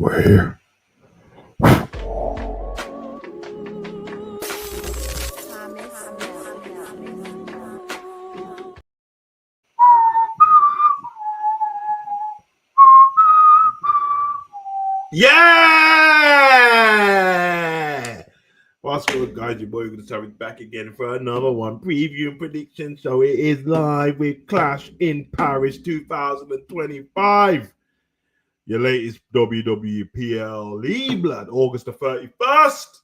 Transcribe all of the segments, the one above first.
We're here. Yeah! What's good, guys? Your boy gonna start back again for another one. Preview and prediction show. It is live with Clash in Paris 2025. Your latest WWE PLE blood, August the 31st.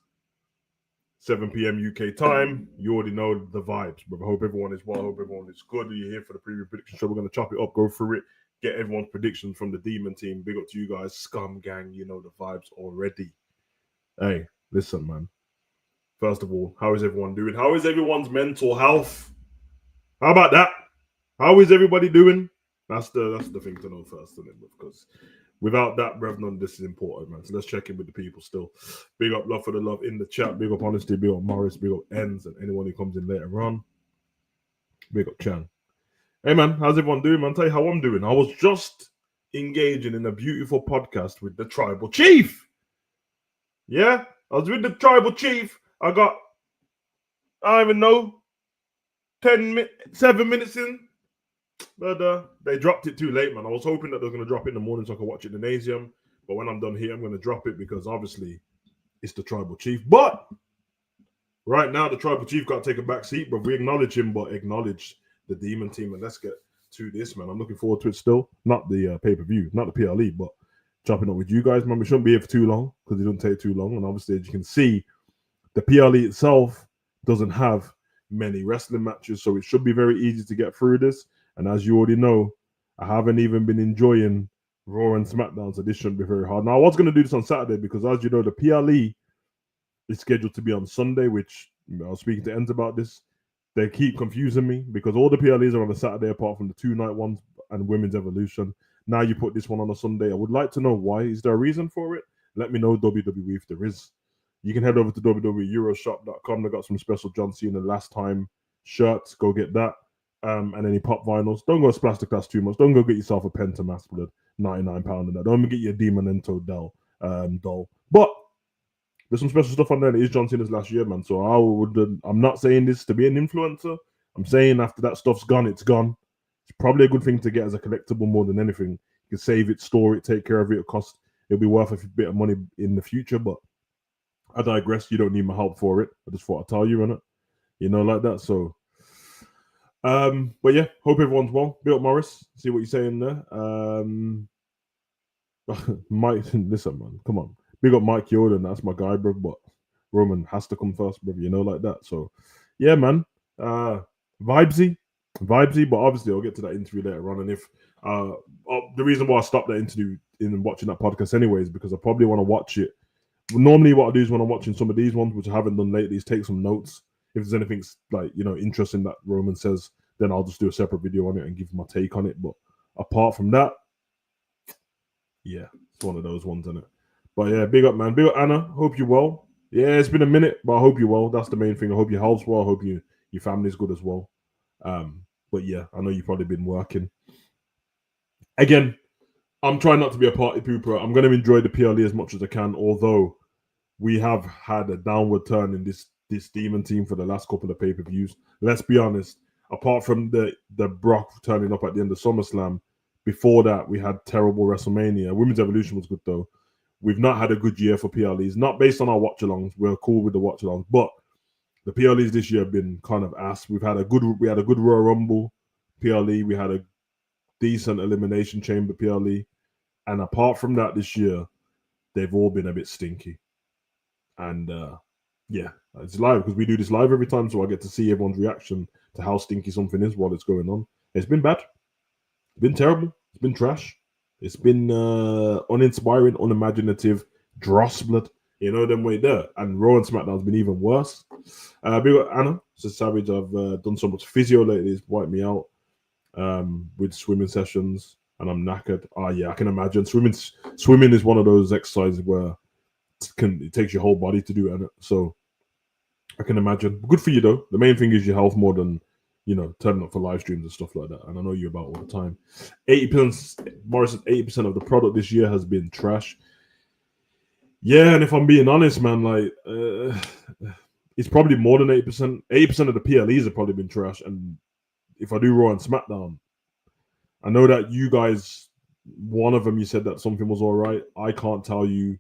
7 p.m. UK time. You already know the vibes, but I hope everyone is well. I hope everyone is good. You're here for the preview prediction show. We're going to chop it up, go through it, get everyone's predictions from the Demon team. Big up to you guys. Scum gang, you know the vibes already. Hey, listen, man. First of all, how is everyone doing? How is everyone's mental health? How about that? How is everybody doing? That's the thing to know first, isn't it? Because without that, bruv, none of this is important, man. So let's check in with the people still. Big up love for the love in the chat. Big up honesty. Big up Morris. Big up Ends and anyone who comes in later on. Big up Chan. Hey, man, how's everyone doing, man? Tell you how I'm doing. I was just engaging in a beautiful podcast with the Tribal Chief. Yeah, I was with the Tribal Chief. I don't even know, 7 minutes in. But they dropped it too late, man. I was hoping that they were going to drop it in the morning so I could watch it in the Nasium. But when I'm done here, I'm going to drop it because obviously it's the Tribal Chief. But right now, the Tribal Chief got to take a back seat. But we acknowledge him, but acknowledge the Demon team. And let's get to this, man. I'm looking forward to it still. Not the pay-per-view, not the PLE, but jumping up with you guys, man. We shouldn't be here for too long because it doesn't take too long. And obviously, as you can see, the PLE itself doesn't have many wrestling matches. So it should be very easy to get through this. And as you already know, I haven't even been enjoying Raw and SmackDown, so this shouldn't be very hard. Now, I was going to do this on Saturday because, as you know, the PLE is scheduled to be on Sunday, which I was speaking to Enz about this. They keep confusing me because all the PLEs are on a Saturday apart from the 2-night ones and Women's Evolution. Now you put this one on a Sunday. I would like to know why. Is there a reason for it? Let me know, WWE, if there is. You can head over to www.euroshop.com. They got some special John Cena last time shirts. Go get that. And any pop vinyls. Don't go splash the class too much. Don't go get yourself a Pentamask blood, £99 and that. Don't get your Demonento doll. But there's some special stuff on there that is John Cena's last year, man. So I'm not saying this to be an influencer. I'm saying after that stuff's gone, it's gone. It's probably a good thing to get as a collectible more than anything. You can save it, store it, take care of it. It'll be worth a bit of money in the future. But I digress. You don't need my help for it. I just thought I'd tell you, innit? You know, like that. So. But yeah, hope everyone's well. Big up Morris, see what you're saying there. Mike, listen, man, come on. Big up Mike Yoda, that's my guy, bro. But Roman has to come first, bro. You know, like that. So yeah, man. Vibesy, but obviously I'll get to that interview later on. And if the reason why I stopped that interview in watching that podcast anyway is because I probably want to watch it. Normally, what I do is when I'm watching some of these ones, which I haven't done lately, is take some notes. If there's anything like, you know, interesting that Roman says, then I'll just do a separate video on it and give my take on it. But apart from that, yeah, it's one of those ones, isn't it? But yeah, big up, man. Big up, Anna. Hope you're well. Yeah, it's been a minute, but I hope you're well. That's the main thing. I hope your health's well. I hope your family's good as well. But yeah, I know you've probably been working. Again, I'm trying not to be a party pooper. I'm going to enjoy the PLE as much as I can, although we have had a downward turn in this Demon team for the last couple of pay-per-views. Let's be honest. Apart from the Brock turning up at the end of SummerSlam, before that we had terrible WrestleMania. Women's Evolution was good though. We've not had a good year for PLEs, not based on our watch-alongs. We're cool with the watch-alongs, but the PLEs this year have been kind of ass. We had a good Royal Rumble PLE. We had a decent Elimination Chamber PLE, and apart from that, this year they've all been a bit stinky. And yeah, it's live because we do this live every time, so I get to see everyone's reaction to how stinky something is while it's going on. It's been bad. It's been terrible. It's been trash. It's been uninspiring, unimaginative, dross blood. You know, them way there. And Raw and SmackDown's been even worse. Big up Anna says, Savage, I've done so much physio lately. It's wiped me out with swimming sessions, and I'm knackered. Yeah, I can imagine. Swimming is one of those exercises where it takes your whole body to do it. So I can imagine. Good for you though. The main thing is your health more than, you know, turning up for live streams and stuff like that. And I know you're about all the time. 80%, Morris said 80% of the product this year has been trash. Yeah, and if I'm being honest, man, like it's probably more than 80%. 80% of the PLEs have probably been trash. And if I do Raw and SmackDown, I know that you guys, one of them, you said that something was all right. I can't tell you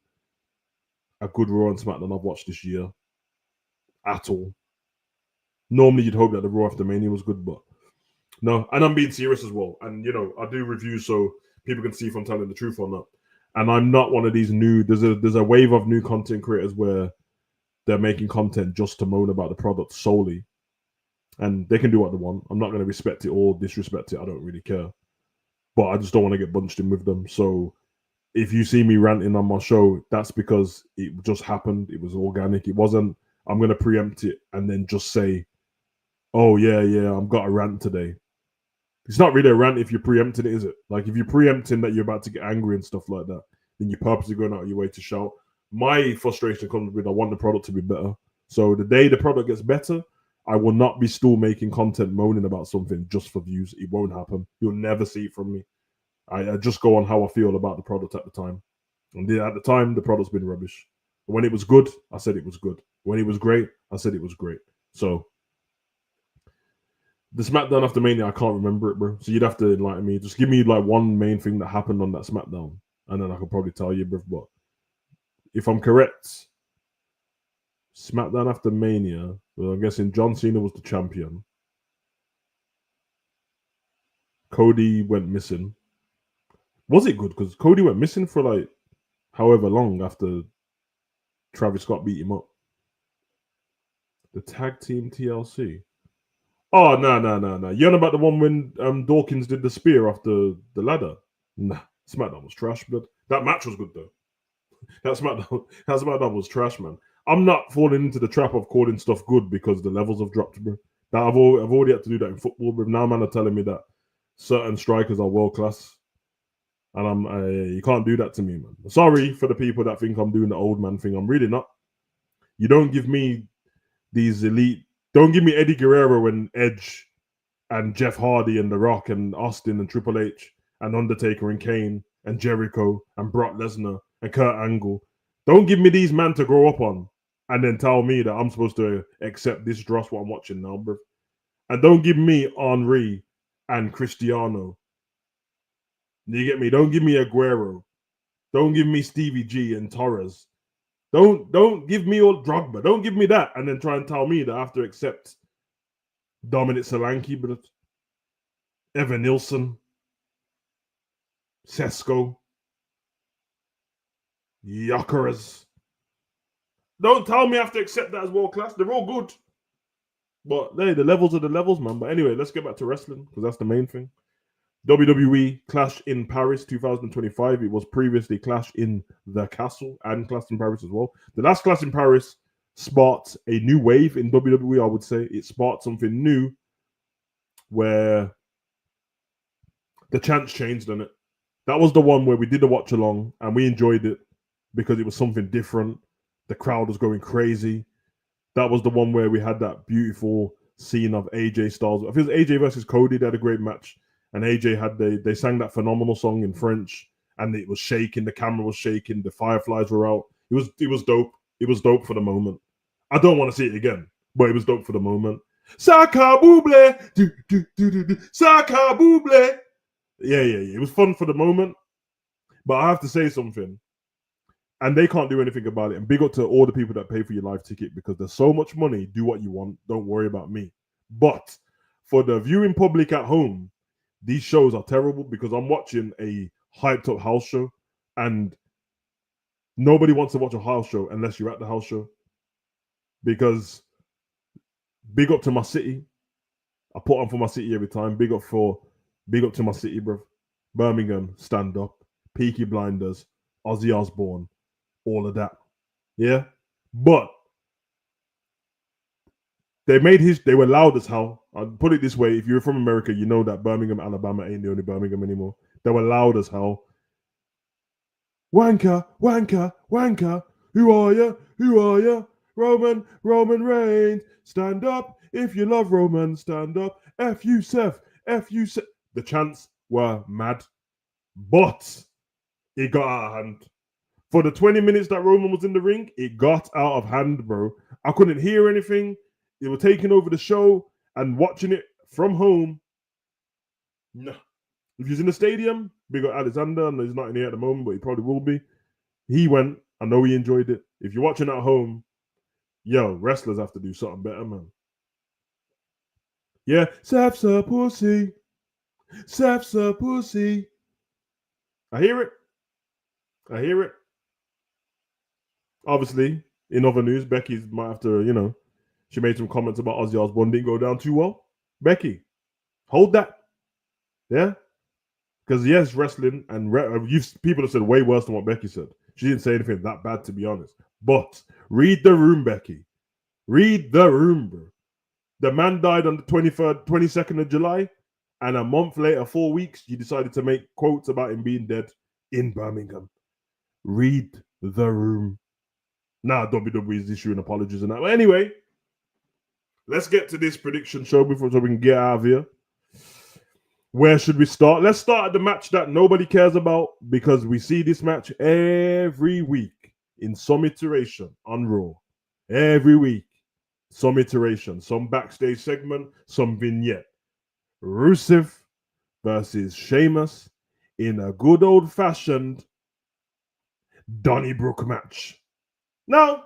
a good Raw and SmackDown I've watched this year at all. Normally, you'd hope that the Raw after Mania was good, but no. And I'm being serious as well. And I do reviews so people can see if I'm telling the truth or not. And I'm not one of these new. There's a wave of new content creators where they're making content just to moan about the product solely, and they can do what they want. I'm not going to respect it or disrespect it. I don't really care, but I just don't want to get bunched in with them. So if you see me ranting on my show, that's because it just happened. It was organic. It wasn't. I'm going to preempt it and then just say, "Oh yeah, I've got a rant today." It's not really a rant if you're preempting it, is it? Like if you're preempting that you're about to get angry and stuff like that, then you're purposely going out of your way to shout. My frustration comes with I want the product to be better. So the day the product gets better, I will not be still making content moaning about something just for views. It won't happen. You'll never see it from me. I just go on how I feel about the product at the time. And at the time, the product's been rubbish. When it was good, I said it was good. When it was great, I said it was great. So the SmackDown after Mania, I can't remember it, bro. So you'd have to enlighten me. Just give me like one main thing that happened on that SmackDown, and then I could probably tell you, bro. But if I'm correct, SmackDown after Mania, well, I'm guessing John Cena was the champion. Cody went missing. Was it good? Because Cody went missing for like however long after Travis Scott beat him up. The tag team TLC. Oh no. You know about the one when Dawkins did the spear off the ladder? Nah, SmackDown was trash, but that match was good though. That SmackDown was trash, man. I'm not falling into the trap of calling stuff good because the levels have dropped, bro. That I've already had to do that in football, bro. Now man are telling me that certain strikers are world class, and you can't do that to me, man. Sorry for the people that think I'm doing the old man thing. I'm really not. You don't give me these elite. Don't give me Eddie Guerrero and Edge and Jeff Hardy and The Rock and Austin and Triple H and Undertaker and Kane and Jericho and Brock Lesnar and Kurt Angle. Don't give me these men to grow up on and then tell me that I'm supposed to accept this dross what I'm watching now, bro. And don't give me Henri and Cristiano. You get me? Don't give me Aguero. Don't give me Stevie G and Torres. Don't give me all Drogba. Don't give me that and then try and tell me that I have to accept Dominic Solanke, but Evan Nilsson, Sesko, Yokeres. Don't tell me I have to accept that as world class. They're all good. But hey, the levels are the levels, man. But anyway, let's get back to wrestling because that's the main thing. WWE Clash in Paris 2025. It was previously Clash in the Castle and Clash in Paris as well. The last Clash in Paris sparked a new wave in WWE, I would say. It sparked something new where the chants changed on it. That was the one where we did a watch along and we enjoyed it because it was something different. The crowd was going crazy. That was the one where we had that beautiful scene of AJ Styles. I think it was AJ versus Cody. They had a great match. And AJ had they sang that phenomenal song in French and it was shaking, the camera was shaking, the fireflies were out. It was dope. It was dope for the moment. I don't want to see it again, but it was dope for the moment. Saka Buble! Saka Buble! Yeah. It was fun for the moment. But I have to say something. And they can't do anything about it. And big up to all the people that pay for your live ticket because there's so much money. Do what you want. Don't worry about me. But for the viewing public at home, these shows are terrible because I'm watching a hyped up house show and nobody wants to watch a house show unless you're at the house show. Because big up to my city. I put on for my city every time. Big up to my city, bro. Birmingham, stand up. Peaky Blinders, Ozzy Osbourne, all of that. Yeah. But they were loud as hell. I'll put it this way: if you're from America, you know that Birmingham, Alabama ain't the only Birmingham anymore. They were loud as hell. Wanker, wanker, wanker. Who are you? Who are you? Roman Reigns. Stand up if you love Roman. Stand up. F you, Seth. F you, Seth. The chants were mad, but it got out of hand. For the 20 minutes that Roman was in the ring, it got out of hand, bro. I couldn't hear anything. They were taking over the show, and watching it from home. No. If he's in the stadium, big up Alexander, and he's not in here at the moment, but he probably will be. He went. I know he enjoyed it. If you're watching at home, yo, wrestlers have to do something better, man. Yeah, Seth's a pussy. Seth's a pussy. I hear it. I hear it. Obviously, in other news, Becky might have to, she made some comments about Ozzy Osbourne didn't go down too well. Becky, hold that. Yeah? Because yes, wrestling and people have said way worse than what Becky said. She didn't say anything that bad, to be honest. But read the room, Becky. Read the room, bro. The man died on the 22nd of July, and a month later, 4 weeks, you decided to make quotes about him being dead in Birmingham. Read the room. Nah, WWE is issuing apologies and that. But anyway, let's get to this prediction show so we can get out of here. Where should we start? Let's start at the match that nobody cares about, because we see this match every week in some iteration on Raw. Every week, some iteration, some backstage segment, some vignette. Rusev versus Sheamus in a good old-fashioned Donnybrook match. Now,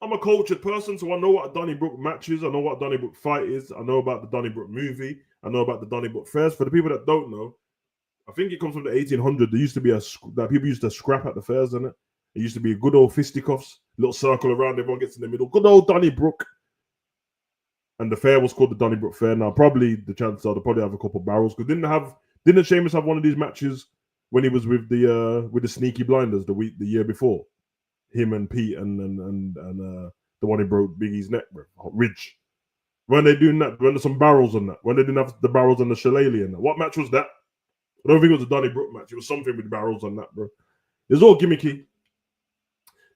I'm a cultured person, so I know what a Donnybrook match is. I know what a Donnybrook fight is. I know about the Donnybrook movie. I know about the Donnybrook fairs. For the people that don't know, I think it comes from the 1800s. There used to be that people used to scrap at the fairs, isn't it? It used to be a good old fisticuffs, little circle around, everyone gets in the middle. Good old Donnybrook. And the fair was called the Donnybrook Fair. Now, probably the chances are they'll probably have a couple of barrels. Because didn't Sheamus have one of these matches when he was with the Sneaky Blinders the year before? Him and Pete and the one who broke Big E's neck, bro. Ridge. When they doing that, when there's some barrels on that, when they didn't have the barrels on the shillelagh and that. What match was that? I don't think it was a Donnybrook match. It was something with barrels on that, bro. It was all gimmicky.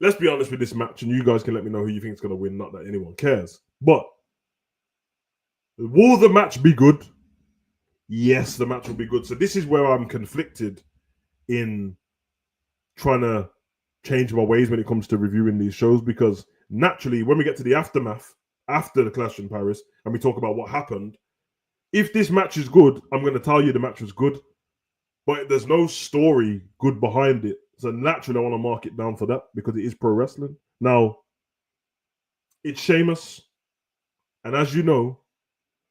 Let's be honest with this match, and you guys can let me know who you think is going to win. Not that anyone cares. But will the match be good? Yes, the match will be good. So this is where I'm conflicted in trying to change my ways when it comes to reviewing these shows, because naturally, when we get to the aftermath, after the Clash in Paris, and we talk about what happened, if this match is good, I'm going to tell you the match was good, but there's no story good behind it. So naturally, I want to mark it down for that, because it is pro wrestling. Now, it's Sheamus, and as you know,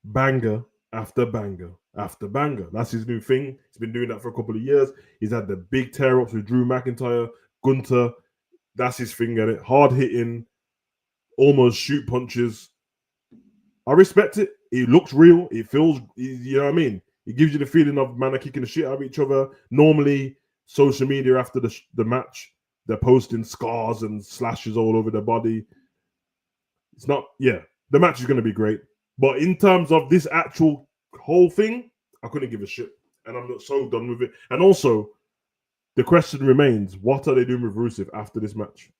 banger after banger after banger. That's his new thing. He's been doing that for a couple of years. He's had the big tear-ups with Drew McIntyre, Gunther. That's his thing, at it. Hard hitting, almost shoot punches. I respect it. It looks real. It feels, you know what I mean? It gives you the feeling of man are kicking the shit out of each other. Normally, social media after the match, they're posting scars and slashes all over their body. It's not, the match is going to be great. But in terms of this actual whole thing, I couldn't give a shit. And I'm not so done with it. And also, the question remains, what are they doing with Rusev after this match?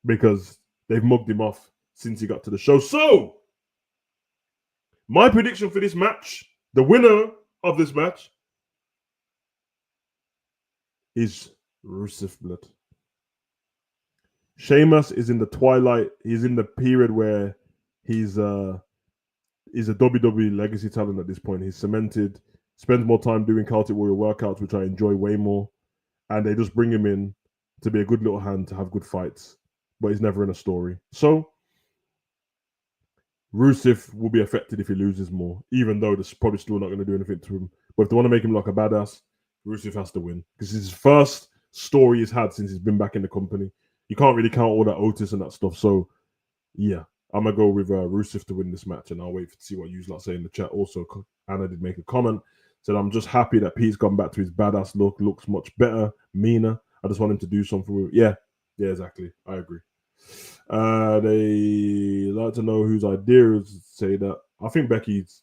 Because they've mugged him off since he got to the show. So, my prediction for this match, the winner of this match, is Rusev Blood. Sheamus is in the twilight. He's in the period where he's a WWE legacy talent at this point. He's cemented, spends more time doing Celtic Warrior workouts, which I enjoy way more. And they just bring him in to be a good little hand, to have good fights. But he's never in a story. So, Rusev will be affected if he loses more, even though this probably still not going to do anything to him. But if they want to make him like a badass, Rusev has to win. Because it's his first story he's had since he's been back in the company. You can't really count all that Otis and that stuff. So, yeah, I'm going to go with Rusev to win this match. And I'll wait to see what you lot say in the chat. Also, Anna did make a comment. Said, I'm just happy that Pete's gone back to his badass look. Looks much better, meaner. I just want him to do something with it. Yeah, exactly. I agree. They like to know whose idea is to say that. I think Becky's.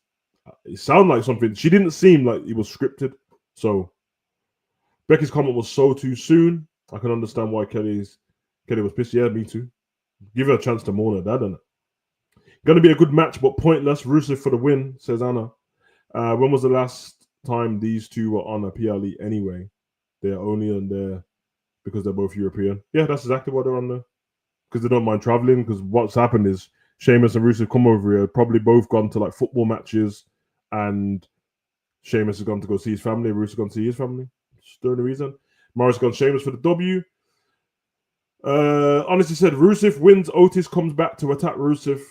It sounded like something. She didn't seem like it was scripted. So Becky's comment was so too soon. I can understand why Kelly was pissed. Yeah, me too. Give her a chance to mourn her dad, isn't it? Going to be a good match, but pointless. Rusev for the win, says Anna. When was the last time these two were on a PLE anyway? They're only on their because they're both European. Yeah, that's exactly why they're on there. Because they don't mind traveling. Because what's happened is Sheamus and Rusev come over here, probably both gone to like football matches, and Sheamus has gone to go see his family. Rusev gone to see his family. That's the only reason. Morris gone Sheamus for the W. Honestly said, Rusev wins. Otis comes back to attack Rusev.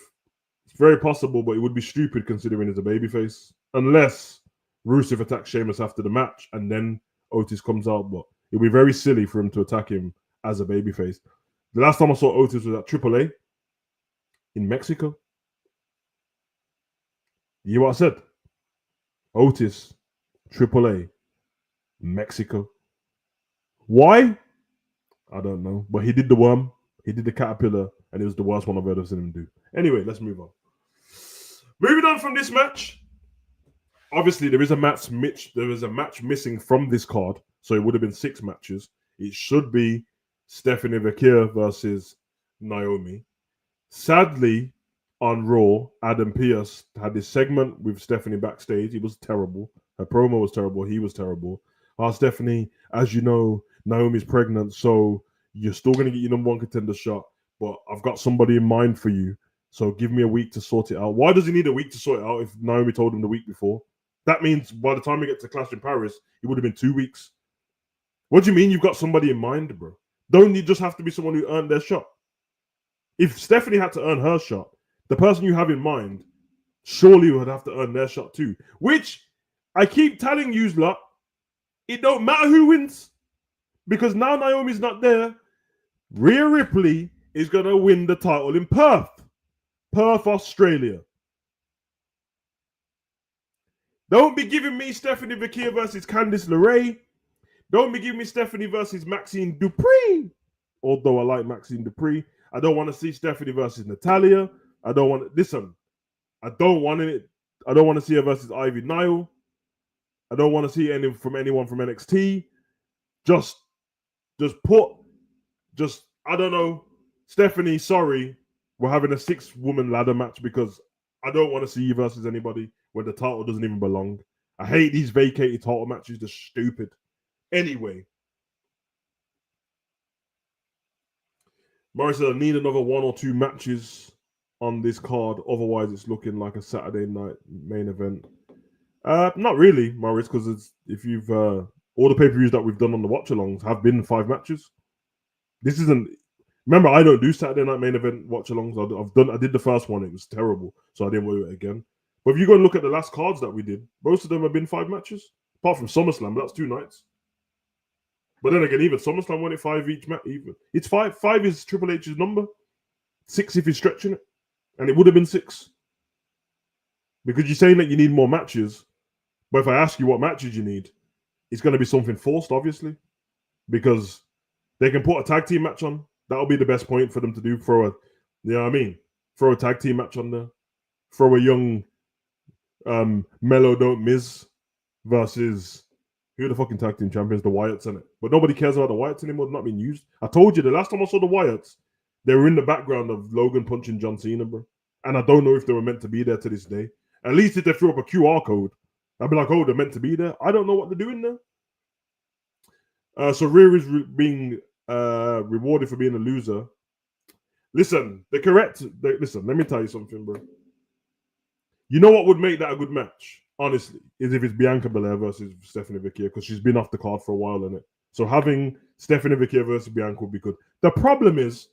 It's very possible, but it would be stupid considering he's a babyface. Unless Rusev attacks Sheamus after the match and then Otis comes out. But it would be very silly for him to attack him as a babyface. The last time I saw Otis was at AAA in Mexico. You hear what I said? Otis, AAA, Mexico. Why? I don't know. But he did the worm. He did the caterpillar, and it was the worst one I've ever seen him do. Anyway, let's move on. Moving on from this match. Obviously, there is a match missing from this card, so it would have been 6 matches. It should be Stephanie Vaquer versus Naomi. Sadly, on Raw, Adam Pearce had this segment with Stephanie backstage. It was terrible. Her promo was terrible. He was terrible. Stephanie, as you know, Naomi's pregnant, so you're still going to get your number 1 contender shot, but I've got somebody in mind for you, so give me a week to sort it out. Why does he need a week to sort it out if Naomi told him the week before? That means by the time we get to Clash in Paris, it would have been 2 weeks. What do you mean you've got somebody in mind, bro? Don't you just have to be someone who earned their shot? If Stephanie had to earn her shot, the person you have in mind surely would have to earn their shot too. Which I keep telling you, lot, it don't matter who wins. Because now Naomi's not there, Rhea Ripley is going to win the title in Perth, Australia. Don't be giving me Stephanie Vaquer versus Candice LeRae. Don't be giving me Stephanie versus Maxine Dupree. Although I like Maxine Dupree. I don't want to see Stephanie versus Natalia. I don't want to listen. I don't want to see her versus Ivy Nile. I don't want to see anyone from NXT. Just I don't know. Stephanie, sorry, we're having a 6-woman ladder match because I don't want to see you versus anybody when the title doesn't even belong. I hate these vacated title matches. They're stupid. Anyway, Morris said I need another 1 or 2 matches on this card. Otherwise, it's looking like a Saturday night main event. Not really, Morris, because if you've all the pay-per-views that we've done on the watch-alongs have been 5 matches. This isn't. Remember, I don't do Saturday night main event watch-alongs. I did the first one. It was terrible, so I didn't do it again. But if you go and look at the last cards that we did, most of them have been 5 matches, apart from SummerSlam. But that's 2 nights. But then again, even SummerSlam won it 5 each match. Even it's 5. 5 is Triple H's number. 6 if you're stretching it, and it would have been 6 because you're saying that you need more matches. But if I ask you what matches you need, it's going to be something forced, obviously, because they can put a tag team match on. That'll be the best point for them to do. You know what I mean? Throw a tag team match on there. Throw a young Mellow Don't Miz versus who are the fucking tag team champions? The Wyatts, innit? But nobody cares about the Wyatts anymore. They're not being used. I told you the last time I saw the Wyatts, they were in the background of Logan punching John Cena, bro. And I don't know if they were meant to be there to this day. At least if they threw up a QR code, I'd be like, oh, they're meant to be there. I don't know what they're doing there. So Rhea is being rewarded for being a loser. Listen, listen, let me tell you something, bro. You know what would make that a good match, honestly, is if it's Bianca Belair versus Stephanie Vaquer, because she's been off the card for a while, innit? So having Stephanie Vaquer versus Bianca would be good. The problem is,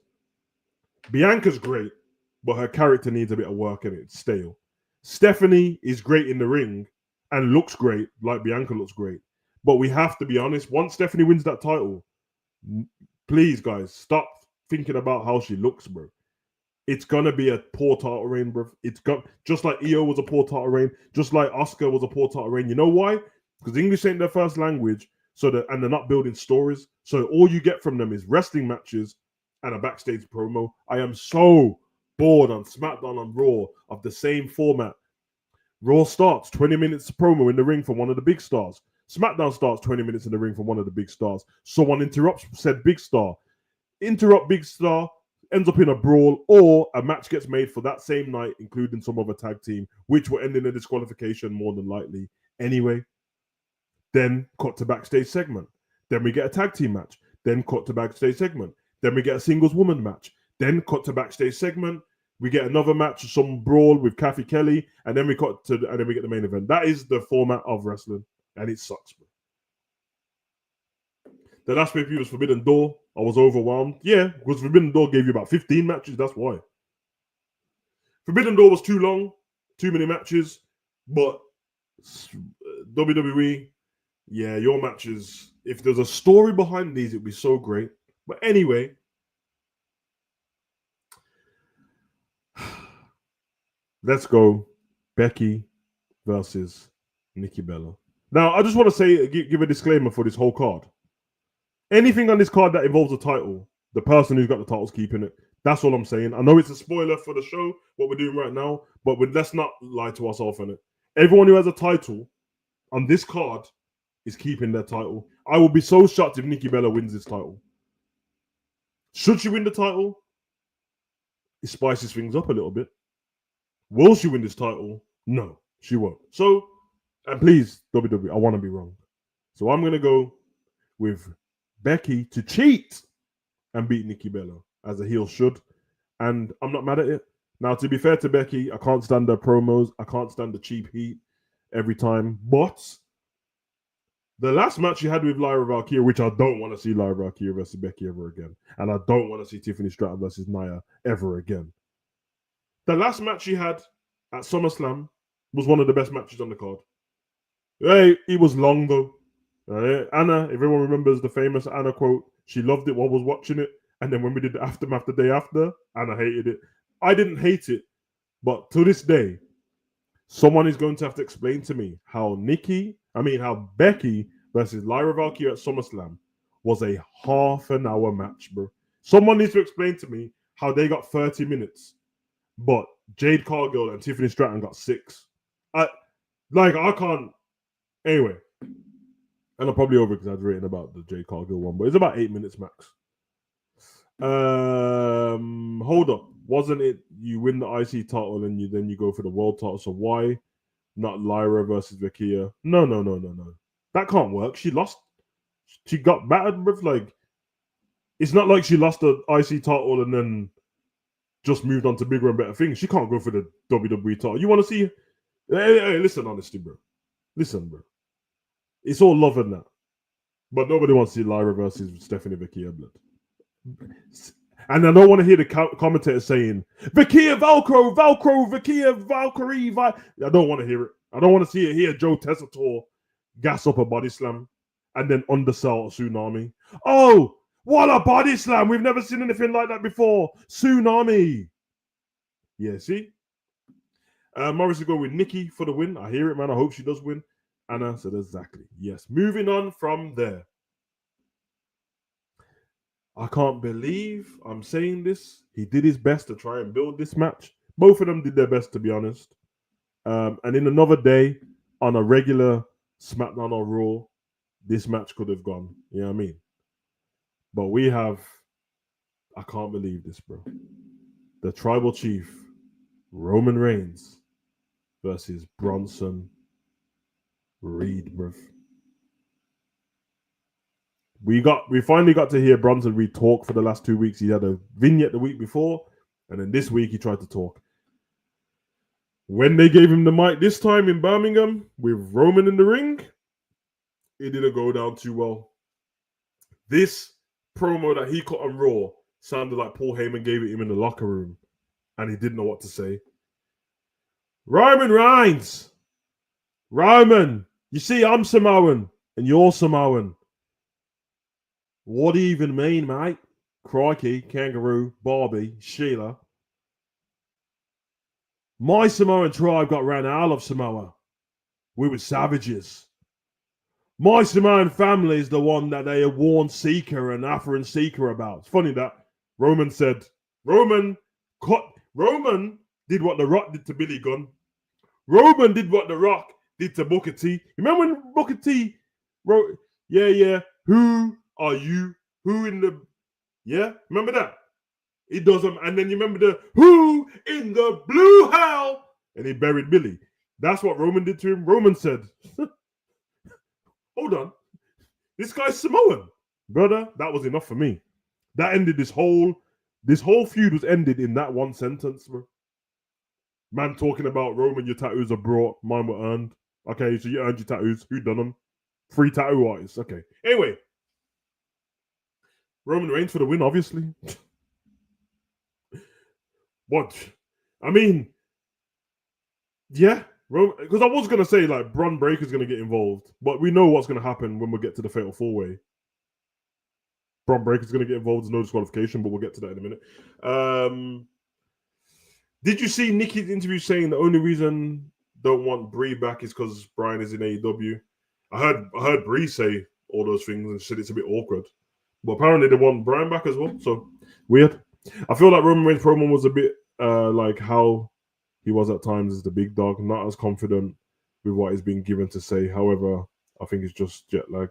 Bianca's great, but her character needs a bit of work in it. It's stale. Stephanie is great in the ring and looks great, like Bianca looks great. But we have to be honest, once Stephanie wins that title, please, guys, stop thinking about how she looks, bro. It's going to be a poor title reign, bro. Just like Io was a poor title reign, just like Asuka was a poor title reign. You know why? Because English ain't their first language, and they're not building stories. So all you get from them is wrestling matches and a backstage promo. I am so bored on SmackDown and Raw of the same format. Raw starts 20 minutes promo in the ring from one of the big stars. SmackDown starts 20 minutes in the ring from one of the big stars. Someone interrupts said big star. Interrupt big star, ends up in a brawl, or a match gets made for that same night, including some other tag team, which will end in a disqualification more than likely anyway. Then cut to backstage segment. Then we get a tag team match. then cut to backstage segment. Then we get a singles woman match. Then cut to backstage segment. We get another match, some brawl with Kathy Kelly, and then we get the main event. That is the format of wrestling, and it sucks, bro. The last pay-per-view was Forbidden Door. I was overwhelmed. Yeah, because Forbidden Door gave you about 15 matches. That's why. Forbidden Door was too long, too many matches, but WWE, yeah, your matches, if there's a story behind these, it'd be so great. But anyway, let's go Becky versus Nikki Bella. Now, I just want to say, give a disclaimer for this whole card. Anything on this card that involves a title, the person who's got the title's keeping it. That's all I'm saying. I know it's a spoiler for the show, what we're doing right now, but let's not lie to ourselves on it. Everyone who has a title on this card is keeping their title. I will be so shocked if Nikki Bella wins this title. Should she win the title, it spices things up a little bit. Will she win this title? No, she won't. So, and please, WWE, I want to be wrong. So I'm going to go with Becky to cheat and beat Nikki Bella, as a heel should. And I'm not mad at it. Now, to be fair to Becky, I can't stand her promos. I can't stand the cheap heat every time. But the last match she had with Lyra Valkyria, which I don't want to see Lyra Valkyria versus Becky ever again. And I don't want to see Tiffany Stratton versus Nia ever again. The last match she had at SummerSlam was one of the best matches on the card. Hey, it was long though. Anna, if everyone remembers the famous Anna quote, she loved it while was watching it. And then when we did the aftermath the day after, Anna hated it. I didn't hate it. But to this day, someone is going to have to explain to me how Becky versus Lyra Valkyria at SummerSlam was a half an hour match, bro. Someone needs to explain to me how they got 30 minutes, but Jade Cargill and Tiffany Stratton got 6. I can't. Anyway, and I'm probably over exaggerating about the Jade Cargill one, but it's about 8 minutes max. Hold up. Wasn't it you win the IC title and then you go for the world title? So why not Lyra versus Vakia? No. That can't work. She lost. She got battered with it's not like she lost the IC title and then just moved on to bigger and better things. She can't go for the WWE title. You want to see? Hey, listen, honestly, bro. Listen, bro. It's all love and that. But nobody wants to see Lyra versus Stephanie Vakia blood. And I don't want to hear the commentators saying Vakia Valkyrie, Vakia Valkyrie. I don't want to hear it. I don't want to hear Joe Tessitore gas up a body slam and then undersell a Tsunami. Oh, what a body slam! We've never seen anything like that before. Tsunami. Yeah, see? Morris will go with Nikki for the win. I hear it, man. I hope she does win. Anna said exactly. Yes. Moving on from there. I can't believe I'm saying this. He did his best to try and build this match. Both of them did their best, to be honest. And in another day, on a regular SmackDown or Raw, this match could have gone. You know what I mean? But we have, I can't believe this, bro. The Tribal Chief, Roman Reigns versus Bronson Reed, bro. We finally got to hear Bronson Reed talk for the last 2 weeks. He had a vignette the week before, and then this week he tried to talk. When they gave him the mic this time in Birmingham with Roman in the ring, it didn't go down too well. This promo that he cut on Raw sounded like Paul Heyman gave it him in the locker room, and he didn't know what to say. Roman Reigns! Roman! You see, I'm Samoan, and you're Samoan. What do you even mean, mate? Crikey, Kangaroo, Barbie, Sheila. My Samoan tribe got ran out of Samoa. We were savages. My Samoan family is the one that they had warned Seeker and Afra Seeker about. It's funny that Roman said, Roman did what The Rock did to Billy Gunn. Roman did what The Rock did to Booker T. Remember when Booker T wrote, yeah, who are you? Who in the... Yeah? Remember that? He does them. And then you remember the who in the blue hell? And he buried Billy. That's what Roman did to him. Roman said, hold on. This guy's Samoan. brother, that was enough for me. That ended this whole feud was ended in that one sentence, bro. Man talking about Roman, your tattoos are brought, mine were earned. Okay, so you earned your tattoos. Who done them? 3 tattoo artists. Okay. Anyway, Roman Reigns for the win, obviously. What? I mean, yeah, because I was gonna say like Braun Breaker's gonna get involved, but we know what's gonna happen when we get to the Fatal 4-Way. Braun Breaker's gonna get involved. There's no disqualification, but we'll get to that in a minute. Did you see Nikki's interview saying the only reason don't want Brie back is because Brian is in AEW? I heard Brie say all those things and said it's a bit awkward, but apparently they want Brian back as well. So weird. I feel like Roman Reigns' promo was a bit like how he was at times as the big dog, not as confident with what he's been given to say. However, I think it's just jet lag.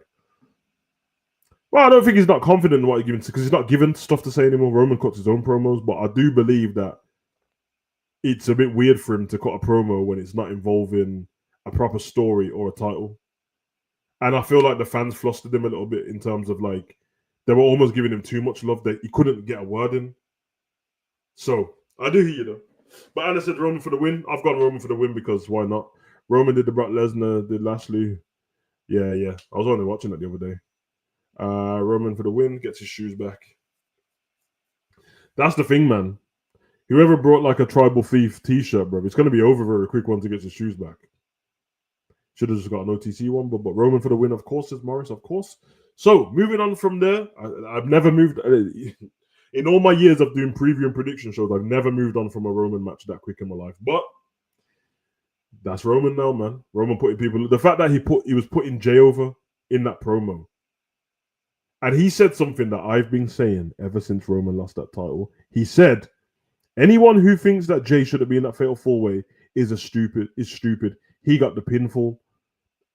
Well, I don't think he's not confident in what he's given because he's not given stuff to say anymore. Roman cuts his own promos, but I do believe that it's a bit weird for him to cut a promo when it's not involving a proper story or a title. And I feel like the fans flustered him a little bit in terms of like they were almost giving him too much love that he couldn't get a word in. So I do hear you though. But Anna said Roman for the win. I've got Roman for the win because why not? Roman did the Brock Lesnar, did Lashley. Yeah. I was only watching that the other day. Roman for the win, gets his shoes back. That's the thing, man. Whoever brought like a tribal thief t-shirt, bro, it's going to be over very quick once he gets his shoes back. Should have just got an OTC one, but Roman for the win, of course, says Morris, of course. So, moving on from there, I've never moved... In all my years of doing preview and prediction shows, I've never moved on from a Roman match that quick in my life. But that's Roman now, man. Roman putting people... The fact that he was putting Jay over in that promo. And he said something that I've been saying ever since Roman lost that title. He said... Anyone who thinks that Jay should have been that fatal 4-way is stupid. He got the pinfall.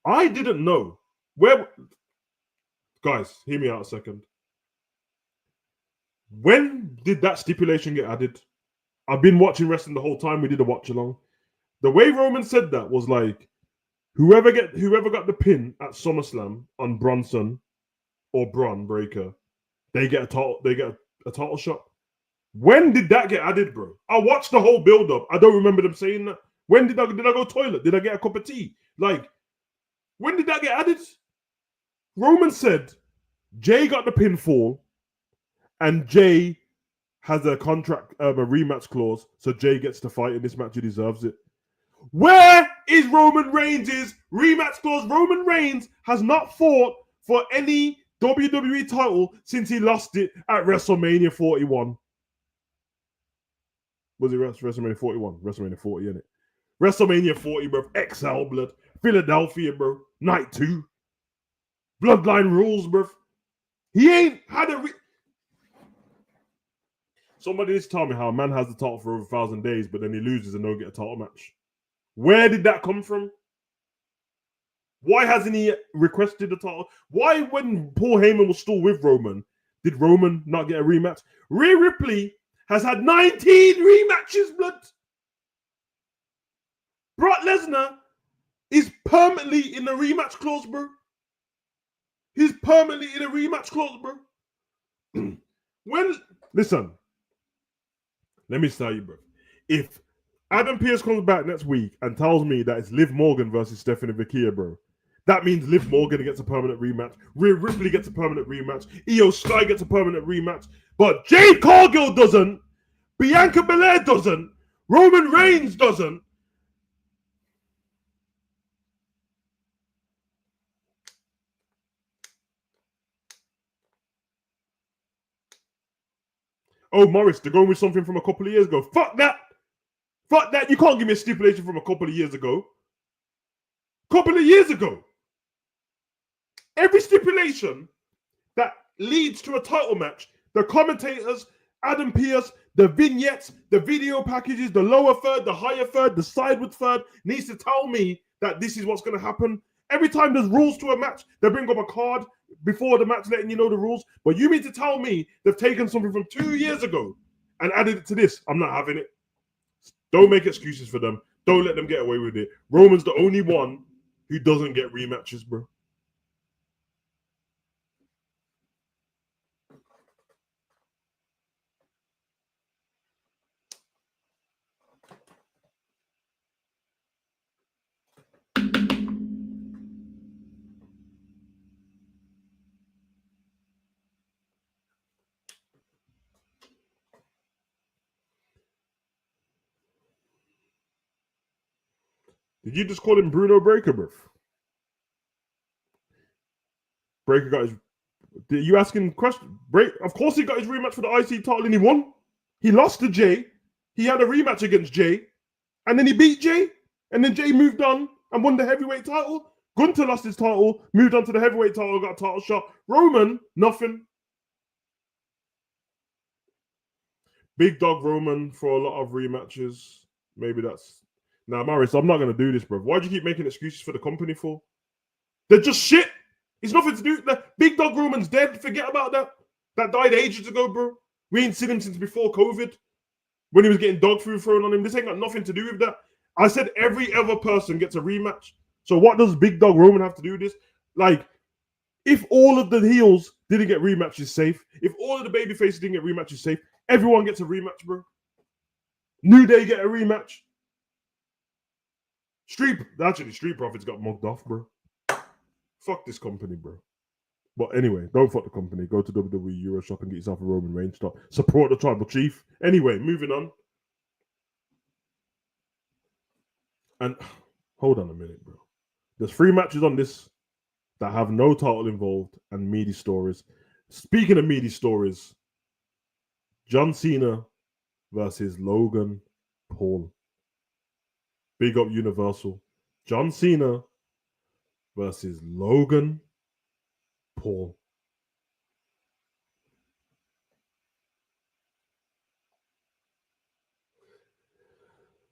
I didn't know. Guys, hear me out a second. When did that stipulation get added? I've been watching wrestling the whole time. We did a watch along. The way Roman said that was like, whoever got the pin at SummerSlam on Bronson or Braun Breaker, they get a title shot. When did that get added, bro? I watched the whole build-up. I don't remember them saying that. When did I go toilet? Did I get a cup of tea? Like, when did that get added? Roman said Jay got the pinfall and Jay has a contract, a rematch clause, so Jay gets to fight in this match. He deserves it. Where is Roman Reigns' rematch clause? Roman Reigns has not fought for any WWE title since he lost it at WrestleMania 41. Was it WrestleMania 41? WrestleMania 40, innit? WrestleMania 40, bro. XL blood. Philadelphia, bro. Night 2. Bloodline rules, bro. He ain't had a... Somebody needs to tell me how a man has the title for over 1,000 days, but then he loses and don't get a title match. Where did that come from? Why hasn't he requested a title? Why, when Paul Heyman was still with Roman, did Roman not get a rematch? Rhea Ripley has had 19 rematches, blood. Brock Lesnar is permanently in a rematch clause, bro. He's permanently in a rematch clause, bro. Listen, let me tell you, bro. If Adam Pearce comes back next week and tells me that it's Liv Morgan versus Stephanie Vaquia, bro, that means Liv Morgan gets a permanent rematch. Rhea Ripley gets a permanent rematch. Io Sky gets a permanent rematch. But Jade Cargill doesn't. Bianca Belair doesn't. Roman Reigns doesn't. Oh, Morris, they're going with something from a couple of years ago. Fuck that. Fuck that. You can't give me a stipulation from a couple of years ago. Couple of years ago. Every stipulation that leads to a title match, the commentators, Adam Pearce, the vignettes, the video packages, the lower third, the higher third, the sideward third, needs to tell me that this is what's going to happen. Every time there's rules to a match, they bring up a card before the match letting you know the rules. But you mean to tell me they've taken something from 2 years ago and added it to this? I'm not having it. Don't make excuses for them. Don't let them get away with it. Roman's the only one who doesn't get rematches, bro. Did you just call him Bruno Breaker, bruv? Breaker got his. Did you asking question? Of course, he got his rematch for the IC title and he won. He lost to Jay. He had a rematch against Jay, and then he beat Jay, and then Jay moved on and won the heavyweight title. Gunther lost his title, moved on to the heavyweight title, got a title shot. Roman, nothing. Big Dog Roman for a lot of rematches. Maybe that's. Now, Maris, I'm not going to do this, bro. Why do you keep making excuses for the company for? They're just shit. It's nothing to do. The Big Dog Roman's dead. Forget about that. That died ages ago, bro. We ain't seen him since before COVID when he was getting dog food thrown on him. This ain't got nothing to do with that. I said every other person gets a rematch. So what does Big Dog Roman have to do with this? Like, if all of the heels didn't get rematches safe, if all of the baby faces didn't get rematches safe, everyone gets a rematch, bro. New Day get a rematch. Street Profits got mugged off, bro. Fuck this company, bro. But anyway, don't fuck the company. Go to WWE Euroshop and get yourself a Roman Reigns stock. Support the tribal chief. Anyway, moving on. And hold on a minute, bro. There's 3 matches on this that have no title involved and meaty stories. Speaking of meaty stories, John Cena versus Logan Paul. Big up Universal. John Cena versus Logan Paul.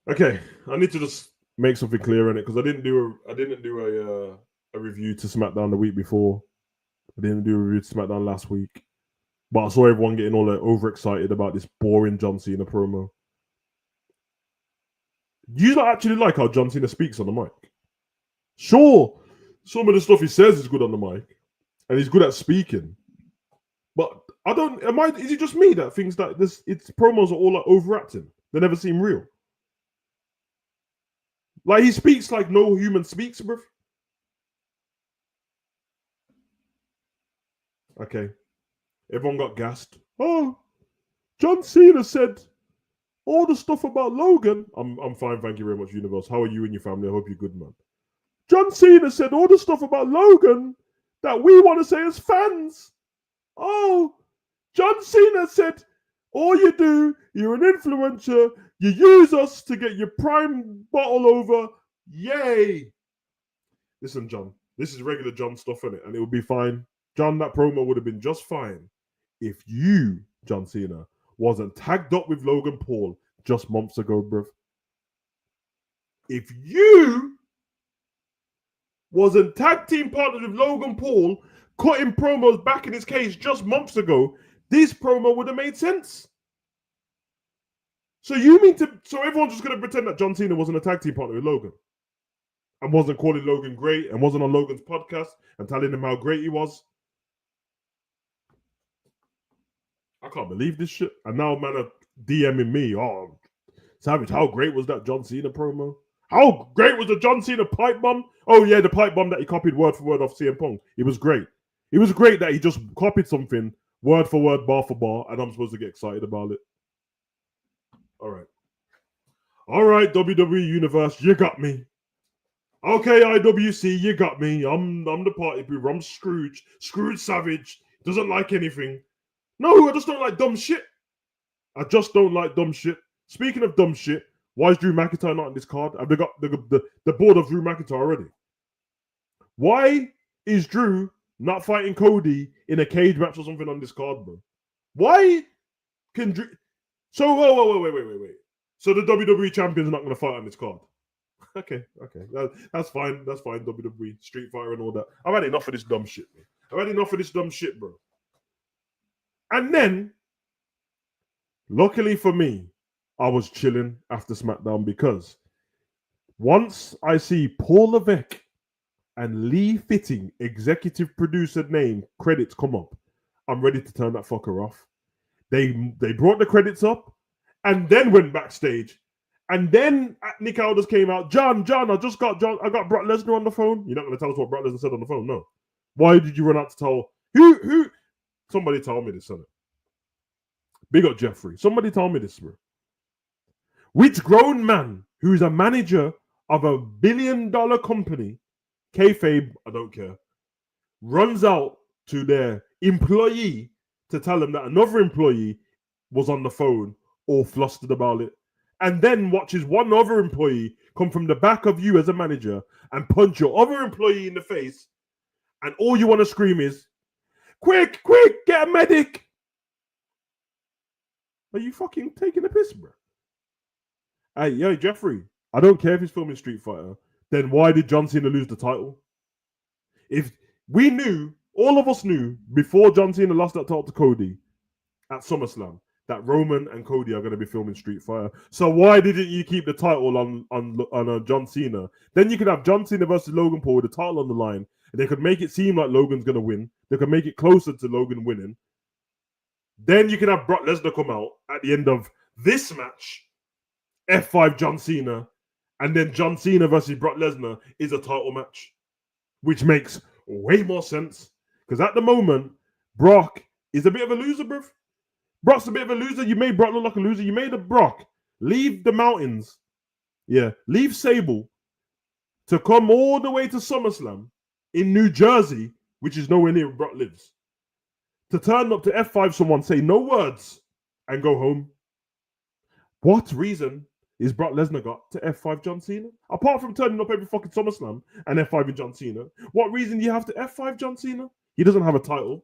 Okay, I need to just make something clear on it because I didn't do a review to SmackDown the week before. I didn't do a review to SmackDown last week, but I saw everyone getting all overexcited about this boring John Cena promo. Do you not actually like how John Cena speaks on the mic? Sure, some of the stuff he says is good on the mic, and he's good at speaking. But I don't. Is it just me that thinks that its promos are all like overacting? They never seem real. Like he speaks like no human speaks, bro. Okay, everyone got gassed. Oh, John Cena said all the stuff about Logan. I'm fine, thank you very much, Universe. How are you and your family? I hope you're good, man. John Cena said all the stuff about Logan that we want to say as fans. Oh, John Cena said, all you do, you're an influencer, you use us to get your prime bottle over. Yay. Listen, John, this is regular John stuff, innit? And it would be fine. John, that promo would have been just fine if you, John Cena, wasn't tagged up with Logan Paul just months ago, bruv. If you wasn't tag team partners with Logan Paul, cutting promos back in his case just months ago, this promo would have made sense. So everyone's just going to pretend that John Cena wasn't a tag team partner with Logan and wasn't calling Logan great and wasn't on Logan's podcast and telling him how great he was? I can't believe this shit. And now man are DMing me. Oh, Savage, how great was that John Cena promo? How great was the John Cena pipe bomb? Oh yeah, the pipe bomb that he copied word for word off CM Punk. It was great. It was great that he just copied something word for word, bar for bar, and I'm supposed to get excited about it. All right, WWE Universe, you got me. Okay, IWC, you got me. I'm the party pooper. I'm Scrooge Savage. Doesn't like anything. No, I just don't like dumb shit. I just don't like dumb shit. Speaking of dumb shit, why is Drew McIntyre not on this card? Have they got the board of Drew McIntyre already? Why is Drew not fighting Cody in a cage match or something on this card, bro? Why can Drew... So, wait. So the WWE champion's not going to fight on this card? Okay. That's fine. That's fine, WWE. Street Fighter and all that. I've had enough of this dumb shit, man. I've had enough of this dumb shit, bro. And then, luckily for me, I was chilling after SmackDown because once I see Paul Levesque and Lee Fitting, executive producer name, credits come up, I'm ready to turn that fucker off. They brought the credits up and then went backstage. And then Nick Aldis came out. John, I got Brock Lesnar on the phone. You're not going to tell us what Brock Lesnar said on the phone, no. Why did you run out to tell... Who? Somebody told me this, son. Big up Jeffrey. Somebody told me this, bro. Which grown man who is a manager of a $1 billion company, kayfabe, I don't care, runs out to their employee to tell them that another employee was on the phone or flustered about it, and then watches one other employee come from the back of you as a manager and punch your other employee in the face, and all you want to scream is, quick, quick, get a medic. Are you fucking taking a piss, bro? Hey, yo, Jeffrey, I don't care if he's filming Street Fighter. Then why did John Cena lose the title? If we knew, all of us knew, before John Cena lost that title to Cody at SummerSlam, that Roman and Cody are going to be filming Street Fighter. So why didn't you keep the title on John Cena? Then you could have John Cena versus Logan Paul with the title on the line, and they could make it seem like Logan's going to win. They could make it closer to Logan winning. Then you can have Brock Lesnar come out at the end of this match, F5 John Cena, and then John Cena versus Brock Lesnar is a title match, which makes way more sense. Because at the moment, Brock is a bit of a loser, bruv. Brock's a bit of a loser. You made Brock look like a loser. You made a Brock leave the mountains. Yeah, leave Sable to come all the way to SummerSlam in New Jersey, which is nowhere near where Brock lives. To turn up to F5 someone, say no words, and go home. What reason is Brock Lesnar got to F5 John Cena? Apart from turning up every fucking SummerSlam and F5 in John Cena, what reason do you have to F5 John Cena? He doesn't have a title.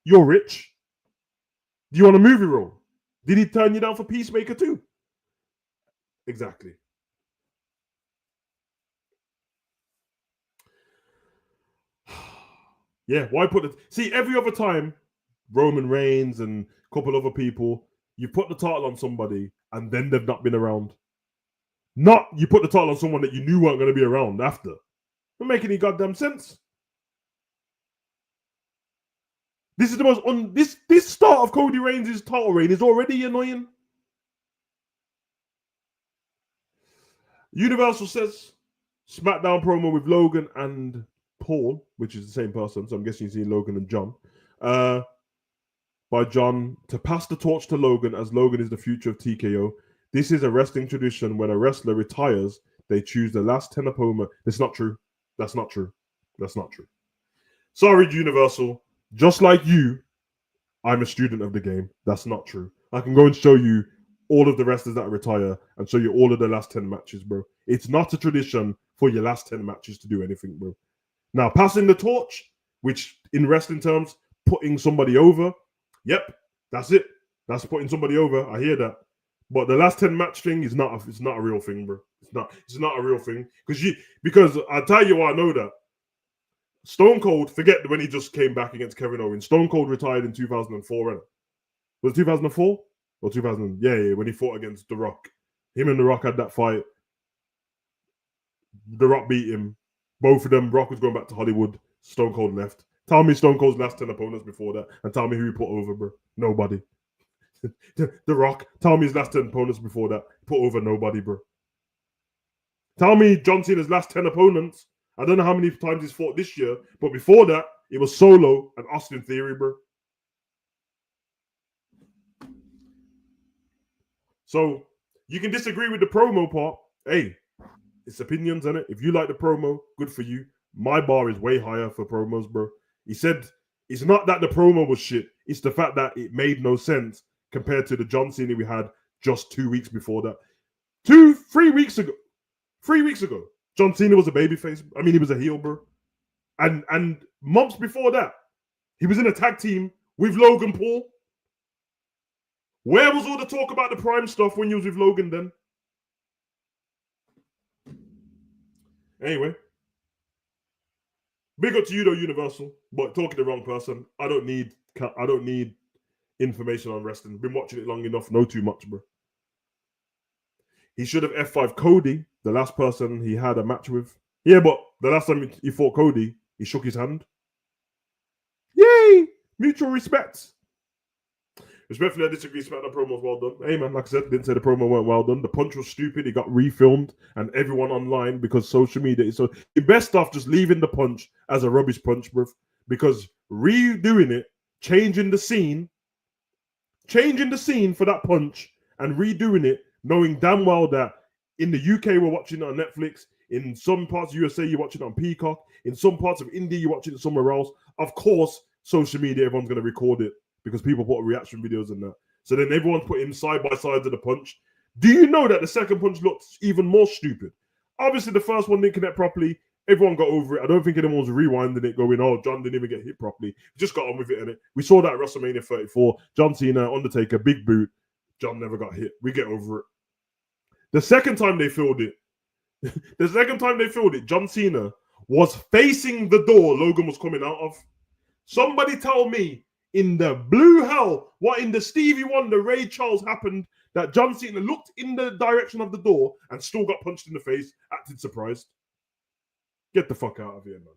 You're rich. Do you want a movie role? Did he turn you down for Peacemaker too? Exactly. Yeah, why put it? See, every other time, Roman Reigns and a couple other people, you put the title on somebody and then they've not been around. Not you put the title on someone that you knew weren't going to be around after. Don't make any goddamn sense. This is the most this start of Cody Reigns' title reign is already annoying. Universal says SmackDown promo with Logan and Paul, which is the same person, so I'm guessing you've seen Logan and John. By John to pass the torch to Logan, as Logan is the future of TKO. This is a wrestling tradition. When a wrestler retires, they choose the last 10 opponent. It's not true. That's not true. That's not true. Sorry, Universal. Just like you, I'm a student of the game. That's not true. I can go and show you all of the wrestlers that retire and show you all of the last 10 matches, bro. It's not a tradition for your last 10 matches to do anything, bro. Now, passing the torch, which in wrestling terms, putting somebody over, yep, that's it. That's putting somebody over. I hear that. But the last 10 match thing is not a real thing, bro. It's not a real thing. Because I'll tell you why I know that. Stone Cold, forget when he just came back against Kevin Owens. Stone Cold retired in 2004, right? Was it 2004? Or 2000? Yeah, when he fought against The Rock. Him and The Rock had that fight. The Rock beat him. Both of them, Rock was going back to Hollywood. Stone Cold left. Tell me Stone Cold's last 10 opponents before that, and tell me who he put over, bro. Nobody. The Rock, tell me his last 10 opponents before that. Put over nobody, bro. Tell me John Cena's last 10 opponents. I don't know how many times he's fought this year, but before that, it was Solo and Austin Theory, bro. So you can disagree with the promo part. Hey, it's opinions, innit? If you like the promo, good for you. My bar is way higher for promos, bro. He said it's not that the promo was shit. It's the fact that it made no sense compared to the John Cena we had just 2 weeks before that. 3 weeks ago. 3 weeks ago. John Cena was a babyface. I mean, he was a heel, bro. And months before that, he was in a tag team with Logan Paul. Where was all the talk about the Prime stuff when you was with Logan then? Anyway. Big up to you though, Universal. But talking to the wrong person. I don't need information on wrestling. Been watching it long enough. Know too much, bro. He should have F5 Cody, the last person he had a match with. Yeah, but the last time he fought Cody, he shook his hand. Yay! Mutual respect. Respectfully, I disagree. SmackDown promo was well done. Hey, man, like I said, didn't say the promo weren't well done. The punch was stupid. It got refilmed, and everyone online, because social media is so... The best stuff, just leaving the punch as a rubbish punch, bro. Because redoing it, changing the scene for that punch, and redoing it, knowing damn well that In the UK, we're watching it on Netflix. In some parts of USA, you're watching it on Peacock. In some parts of India, you're watching it somewhere else. Of course, social media, everyone's going to record it because people put reaction videos in that. So then everyone's putting side by side of the punch. Do you know that the second punch looks even more stupid? Obviously, the first one didn't connect properly. Everyone got over it. I don't think anyone was rewinding it, going, "Oh, John didn't even get hit properly." Just got on with it, innit? We saw that at WrestleMania 34. John Cena, Undertaker, big boot. John never got hit. We get over it. The second time they filmed it, John Cena was facing the door Logan was coming out of. Somebody tell me in the blue hell what in the Stevie Wonder, Ray Charles happened that John Cena looked in the direction of the door and still got punched in the face, acted surprised. Get the fuck out of here, man.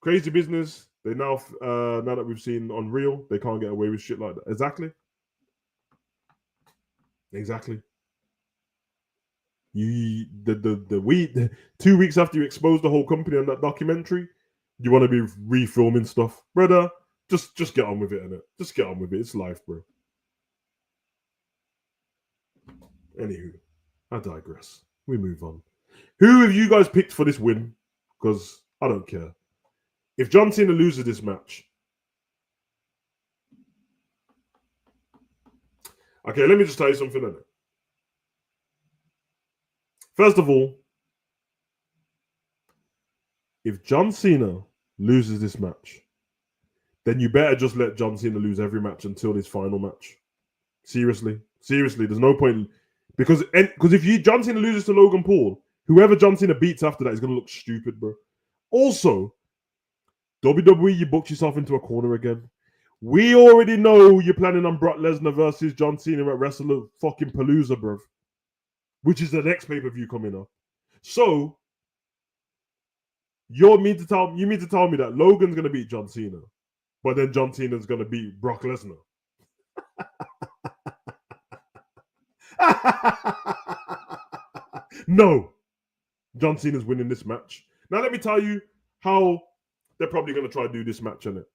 Crazy business. They now that we've seen Unreal, they can't get away with shit like that. Exactly. 2 weeks after you expose the whole company on that documentary, you want to be refilming stuff, brother. Just get on with it, innit? Just get on with it. It's life, bro. Anywho, I digress. We move on. Who have you guys picked for this win? Because I don't care. If John Cena loses this match, okay, let me just tell you something, innit? First of all, if John Cena loses this match, then you better just let John Cena lose every match until his final match. Seriously, there's no point because if John Cena loses to Logan Paul, whoever John Cena beats after that is gonna look stupid, bro. Also, WWE, you booked yourself into a corner again. We already know you're planning on Brock Lesnar versus John Cena at Wrestle fucking Palooza, bro, which is the next pay-per-view coming up. So you mean to tell me that Logan's gonna beat John Cena, but then John Cena's gonna beat Brock Lesnar? No, John Cena's winning this match. Now let me tell you how they're probably gonna try to do this match, innit?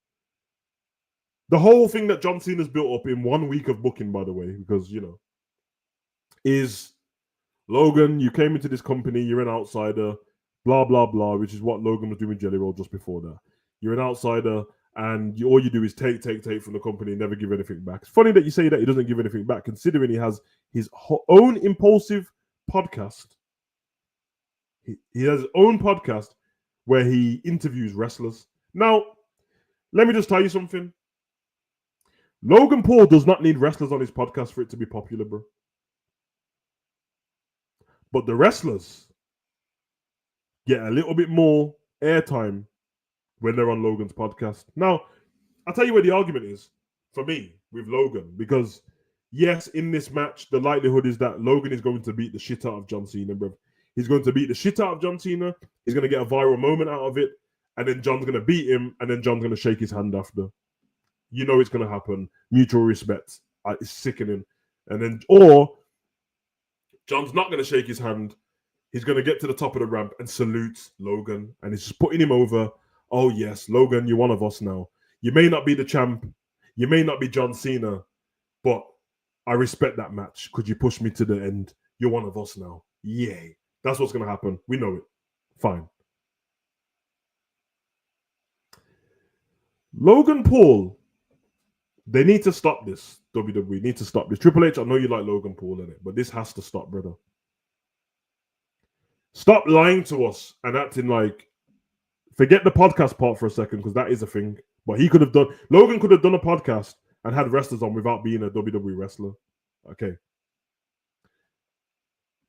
The whole thing that John Cena's built up in 1 week of booking, by the way, because is Logan, you came into this company, you're an outsider, blah, blah, blah, which is what Logan was doing with Jelly Roll just before that. You're an outsider, and all you do is take from the company and never give anything back. It's funny that you say that he doesn't give anything back, considering he has his own impulsive podcast. He has his own podcast where he interviews wrestlers. Now, let me just tell you something. Logan Paul does not need wrestlers on his podcast for it to be popular, bro. But the wrestlers get a little bit more airtime when they're on Logan's podcast. Now, I'll tell you where the argument is for me with Logan. Because, yes, in this match, the likelihood is that Logan is going to beat the shit out of John Cena, bro. He's going to beat the shit out of John Cena. He's going to get a viral moment out of it. And then John's going to beat him. And then John's going to shake his hand after. You know it's going to happen. Mutual respect. It's sickening. And then, or John's not going to shake his hand. He's going to get to the top of the ramp and salute Logan. And he's just putting him over. Oh, yes, Logan, you're one of us now. You may not be the champ. You may not be John Cena. But I respect that match. Could you push me to the end? You're one of us now. Yay. That's what's going to happen. We know it. Fine. Logan Paul, they need to stop this. WWE need to stop this. Triple H, I know you like Logan Paul in it, but this has to stop, brother. Stop lying to us and acting like, forget the podcast part for a second, because that is a thing. But Logan could have done a podcast and had wrestlers on without being a WWE wrestler. Okay.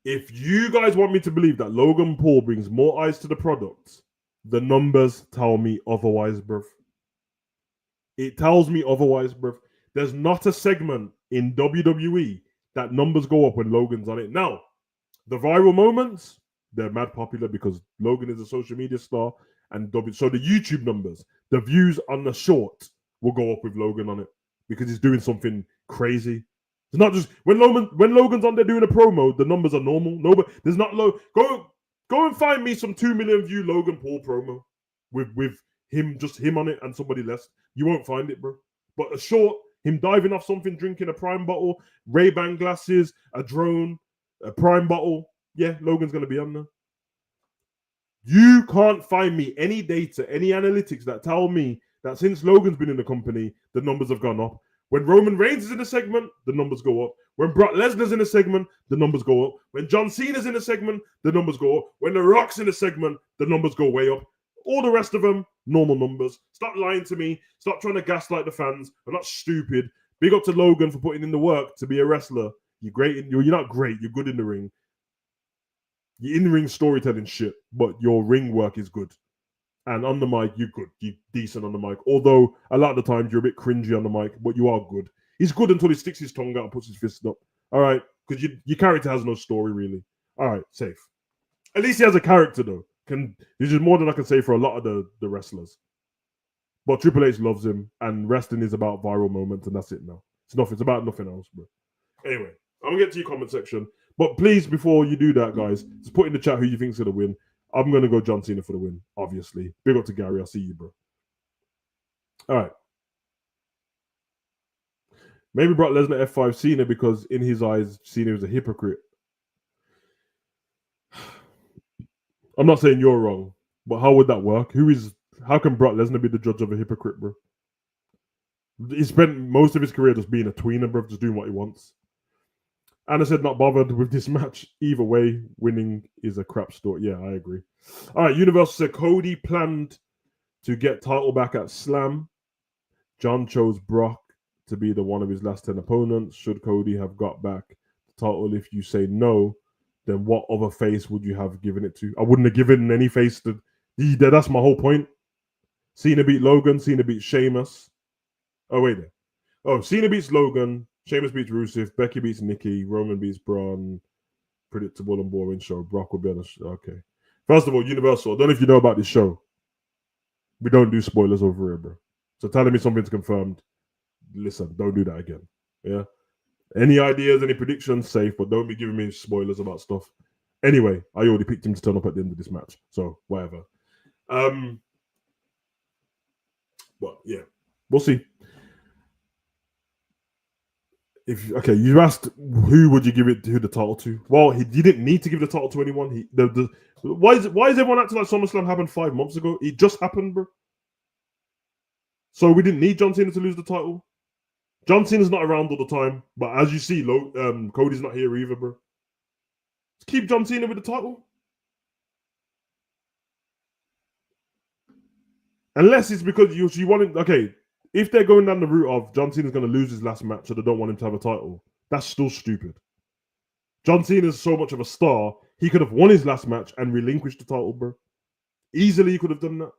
If you guys want me to believe that Logan Paul brings more eyes to the product, the numbers tell me otherwise, bruv. It tells me otherwise, bruv. There's not a segment in WWE that numbers go up when Logan's on it. Now, the viral moments, they're mad popular because Logan is a social media star, and so the YouTube numbers, the views on the short will go up with Logan on it because he's doing something crazy. It's not just when Logan's on there doing a promo, the numbers are normal. No, but there's not low. Go and find me some 2 million view Logan Paul promo with him, just him on it and somebody less. You won't find it, bro. But a short, him diving off something, drinking a Prime bottle, Ray-Ban glasses, a drone, a prime bottle, yeah, Logan's going to be on there. You can't find me any data, any analytics that tell me that since Logan's been in the company, the numbers have gone up. When Roman Reigns is in a segment, the numbers go up. When Brock Lesnar's in a segment, the numbers go up. When John Cena's in a segment, the numbers go up. When The Rock's in a segment, the numbers go way up. All the rest of them, normal numbers. Stop lying to me. Stop trying to gaslight the fans. I'm not stupid. Big up to Logan for putting in the work to be a wrestler. You're great. You're not great. You're good in the ring. Your in-ring storytelling shit, but your ring work is good. And on the mic, you're good. You're decent on the mic. Although a lot of the times you're a bit cringy on the mic, but you are good. He's good until he sticks his tongue out and puts his fist up. All right, because your character has no story really. All right, safe. At least he has a character though. This is more than I can say for a lot of the wrestlers. But Triple H loves him, and wrestling is about viral moments, and that's it now. It's about nothing else, bro. Anyway, I'm gonna get to your comment section. But please, before you do that, guys, just put in the chat who you think's gonna win. I'm gonna go John Cena for the win, obviously. Big up to Gary. I'll see you, bro. All right. Maybe Brock Lesnar F5 Cena because in his eyes, Cena is a hypocrite. I'm not saying you're wrong, but how would that work? How can Brock Lesnar be the judge of a hypocrite, bro? He spent most of his career just being a tweener, bro, just doing what he wants. And I said not bothered with this match. Either way, winning is a crap story. Yeah, I agree. All right, Universal said Cody planned to get title back at Slam. John chose Brock to be the one of his last 10 opponents. Should Cody have got back the title? If you say no, then what other face would you have given it to? I wouldn't have given any face to. That's my whole point. Cena beat Logan. Cena beat Sheamus. Oh, wait there. Oh, Cena beats Logan. Sheamus beats Rusev. Becky beats Nikki. Roman beats Braun. Predictable and boring show. Brock will be on the show. Okay. First of all, Universal, I don't know if you know about this show. We don't do spoilers over here, bro. So telling me something's confirmed, listen, don't do that again. Yeah. Any ideas, any predictions, safe, but don't be giving me spoilers about stuff. Anyway, I already picked him to turn up at the end of this match. So whatever. But yeah, we'll see. You asked who would you give the title to? Well, he didn't need to give the title to anyone. Why is everyone acting like SummerSlam happened 5 months ago? It just happened, bro. So we didn't need John Cena to lose the title. John Cena's not around all the time, but as you see, Cody's not here either, bro. Let's keep John Cena with the title. Unless it's because you want him. Okay, if they're going down the route of John Cena's going to lose his last match, so they don't want him to have a title, that's still stupid. John Cena's so much of a star, he could have won his last match and relinquished the title, bro. Easily, he could have done that.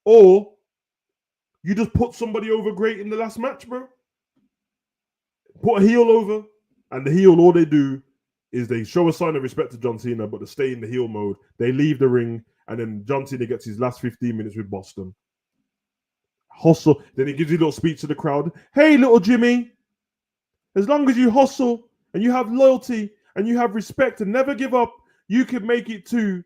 Or you just put somebody over great in the last match, bro. Put a heel over, and the heel, all they do is they show a sign of respect to John Cena, but they stay in the heel mode. They leave the ring, and then John Cena gets his last 15 minutes with Boston. Hustle. Then he gives you a little speech to the crowd. Hey, little Jimmy, as long as you hustle and you have loyalty and you have respect and never give up, you can make it too.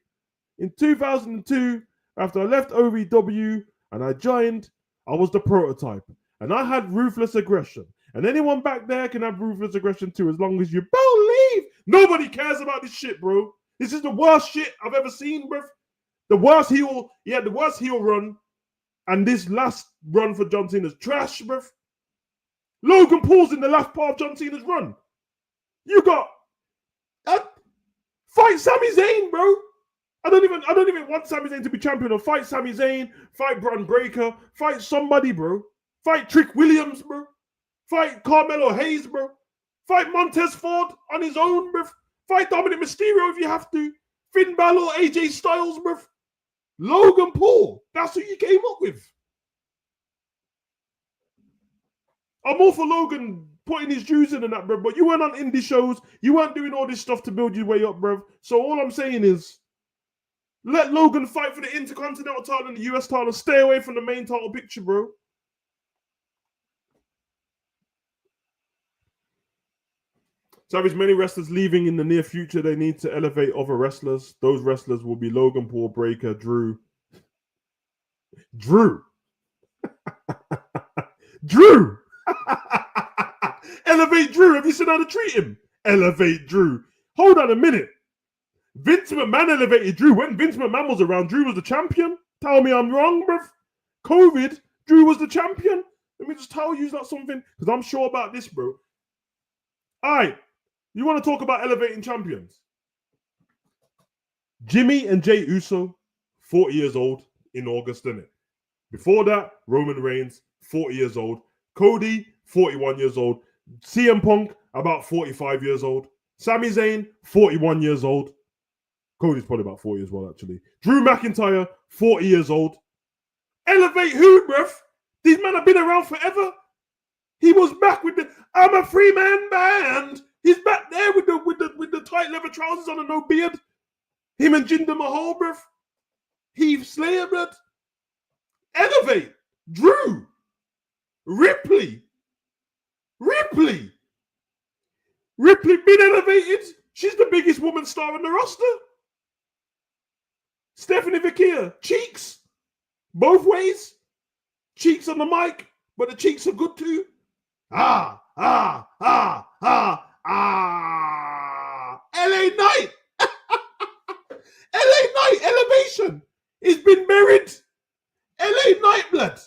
In 2002, after I left OVW and I joined, I was the prototype. And I had ruthless aggression. And anyone back there can have ruthless aggression too, as long as you believe. Nobody cares about this shit, bro. This is the worst shit I've ever seen, bro. The worst heel, he had the worst heel run. And this last run for John Cena's trash, bro. Logan Paul's in the last part of John Cena's run. You got fight Sami Zayn, bro. I don't even want Sami Zayn to be champion. Or fight Sami Zayn, fight Braun Breaker, fight somebody, bro. Fight Trick Williams, bro. Fight Carmelo Hayes, bro. Fight Montez Ford on his own, bro. Fight Dominic Mysterio if you have to. Finn Balor, AJ Styles, bro. Logan Paul. That's who you came up with. I'm all for Logan putting his dues in and that, bro. But you weren't on indie shows. You weren't doing all this stuff to build your way up, bro. So all I'm saying is, let Logan fight for the Intercontinental title and the US title. Stay away from the main title picture, bro. So there's many wrestlers leaving in the near future. They need to elevate other wrestlers. Those wrestlers will be Logan Paul, Breaker, Drew. Drew. Elevate Drew. Have you seen how to treat him? Elevate Drew. Hold on a minute. Vince McMahon elevated Drew. When Vince McMahon was around, Drew was the champion. Tell me I'm wrong, bruv. COVID, Drew was the champion. Let me just tell you that something, because I'm sure about this, bro. All right, you want to talk about elevating champions? Jimmy and Jey Uso, 40 years old in August, innit? Before that, Roman Reigns, 40 years old. Cody, 41 years old. CM Punk, about 45 years old. Sami Zayn, 41 years old. Cody's probably about 40 as well, actually. Drew McIntyre, 40 years old. Elevate who, bruv? These men have been around forever. He was back with the I'm a free-man band. He's back there with the tight leather trousers on and no beard. Him and Jinder Mahal, bruv. Heath Slater, bruv. Elevate. Drew. Ripley been elevated. She's the biggest woman star on the roster. Stephanie Vaquia, cheeks. Both ways. Cheeks on the mic, but the cheeks are good too. LA Knight. LA Knight elevation. It's been buried. LA Knight blood.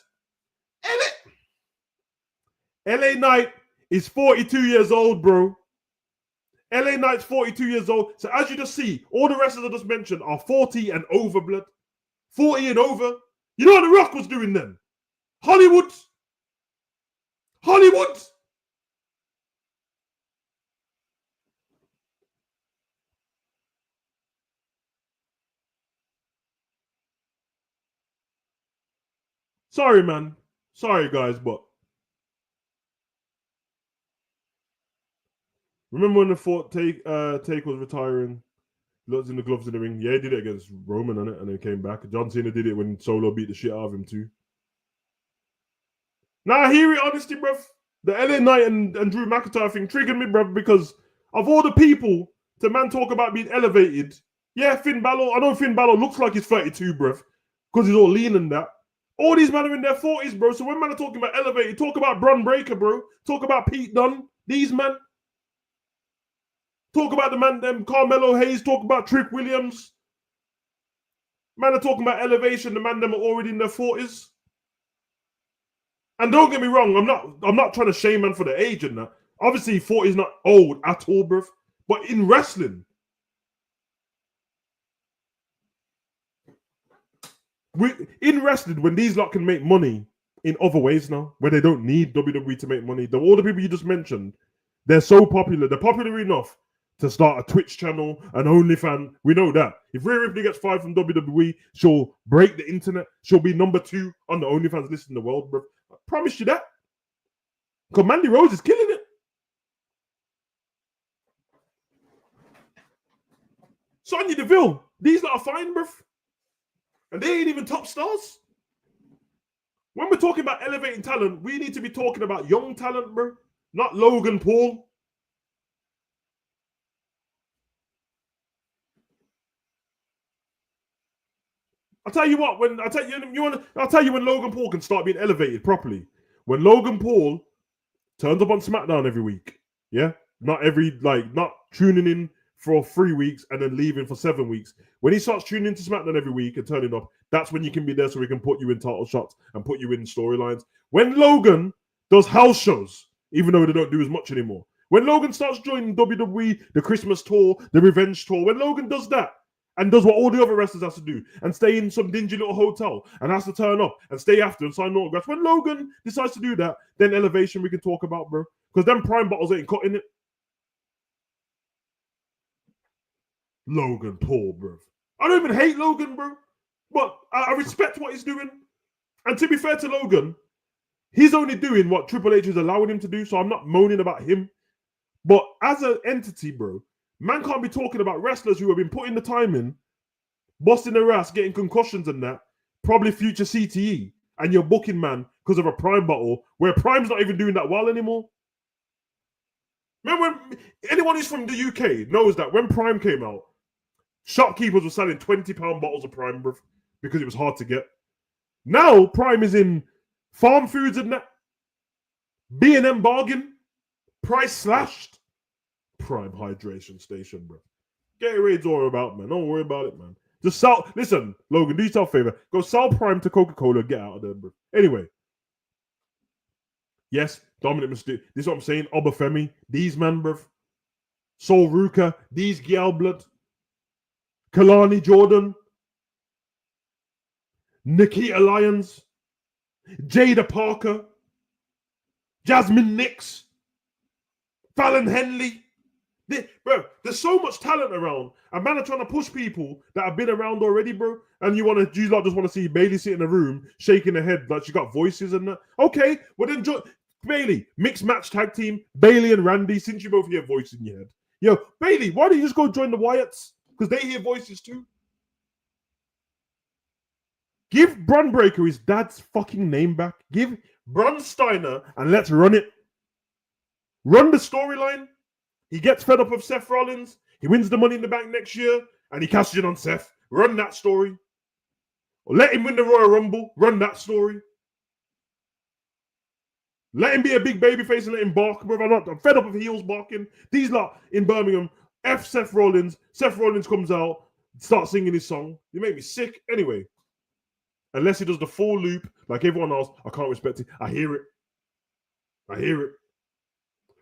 LA Knight is 42 years old, bro. LA Knight's 42 years old. So as you just see, all the wrestlers I just mentioned are 40 and over, blood. 40 and over. You know what The Rock was doing then? Hollywood. Sorry, man. Sorry, guys, but remember when Take was retiring? Looked in the gloves in the ring. Yeah, he did it against Roman, and then came back. John Cena did it when Solo beat the shit out of him too. Now I hear it, honestly, bruv. The LA Knight and Drew McIntyre thing triggered me, bruv, because of all the people to man talk about being elevated. Yeah, Finn Balor. I know Finn Balor looks like he's 32, bruv, because he's all lean and that. All these men are in their 40s, bro. So when man are talking about elevated, talk about Bron Breakker, bro. Talk about Pete Dunne. These men. Talk about the man, them Carmelo Hayes. Talk about Trick Williams. Man are talking about elevation. The man them are already in their 40s. And don't get me wrong, I'm not trying to shame man for the age and that. Obviously, 40 is not old at all, bruv. But in wrestling, when these lot can make money in other ways now, where they don't need WWE to make money, all the people you just mentioned, they're so popular. They're popular enough to start a Twitch channel, an OnlyFans. We know that. If Rhea Ripley gets fired from WWE, she'll break the internet. She'll be number 2 on the OnlyFans list in the world, bro. I promise you that. Because Mandy Rose is killing it. Sonya Deville, these lot are fine, bro. And they ain't even top stars. When we're talking about elevating talent, we need to be talking about young talent, bro. Not Logan Paul. I'll tell you what, I'll tell you when Logan Paul can start being elevated properly. When Logan Paul turns up on SmackDown every week. Yeah? Not tuning in for 3 weeks and then leaving for 7 weeks. When he starts tuning into SmackDown every week and turning up, that's when you can be there so we can put you in title shots and put you in storylines. When Logan does house shows, even though they don't do as much anymore. When Logan starts joining WWE, the Christmas tour, the Revenge tour, when Logan does that, and does what all the other wrestlers has to do, and stay in some dingy little hotel, and has to turn up, and stay after, and sign autographs. When Logan decides to do that, then elevation we can talk about, bro. Because them prime bottles ain't cutting it. Logan Paul, bro. I don't even hate Logan, bro. But I respect what he's doing. And to be fair to Logan, he's only doing what Triple H is allowing him to do, so I'm not moaning about him. But as an entity, bro, man can't be talking about wrestlers who have been putting the time in, busting their ass, getting concussions and that, probably future CTE, and you're booking man because of a Prime bottle, where Prime's not even doing that well anymore. Remember when anyone who's from the UK knows that when Prime came out, shopkeepers were selling £20 bottles of Prime, bro, because it was hard to get. Now Prime is in farm foods and that, B&M bargain, price slashed. Prime hydration station, bro. Gatorade's all about, man. Don't worry about it, man. Just sell. Listen, Logan, do yourself a favor. Go sell Prime to Coca-Cola. Get out of there, bro. Anyway, yes, Dominic Mysterio. This is what I'm saying. Obafemi, these man, bro. Sol Ruka, these gal blood. Kalani Jordan, Nikita Lyons, Jada Parker, Jasmine Nix, Fallon Henley. Bro, there's so much talent around, and man are trying to push people that have been around already, bro. And you just want to see Bailey sit in a room shaking her head like she got voices and that. Okay, well then, Bailey, mixed match tag team, Bailey and Randy. Since you both hear voices in your head, yo, Bailey, why don't you just go join the Wyatts? Because they hear voices too. Give Bron Breakker his dad's fucking name back. Give Bron Steiner and let's run it. Run the storyline. He gets fed up of Seth Rollins. He wins the Money in the Bank next year and he cashes in on Seth. Run that story. Or let him win the Royal Rumble. Run that story. Let him be a big babyface and let him bark, bro. I'm fed up of heels barking. These lot in Birmingham, F Seth Rollins. Seth Rollins comes out, starts singing his song. You make me sick. Anyway, unless he does the full loop like everyone else, I can't respect it. I hear it.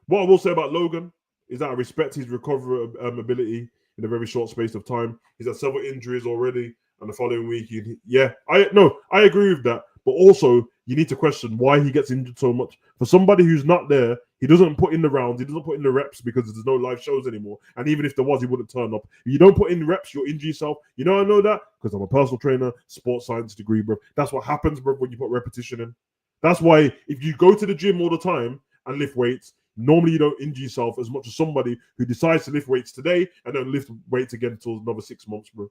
What I will say about Logan is that I respect his recovery ability in a very short space of time. He's had several injuries already, and the following week, I agree with that. But also, you need to question why he gets injured so much. For somebody who's not there, he doesn't put in the rounds, he doesn't put in the reps because there's no live shows anymore. And even if there was, he wouldn't turn up. If you don't put in reps, you'll injure yourself. You know, I know that because I'm a personal trainer, sports science degree, bro. That's what happens, bro, when you put repetition in. That's why if you go to the gym all the time and lift weights, normally you don't injure yourself as much as somebody who decides to lift weights today and don't lift weights again until another 6 months, bro.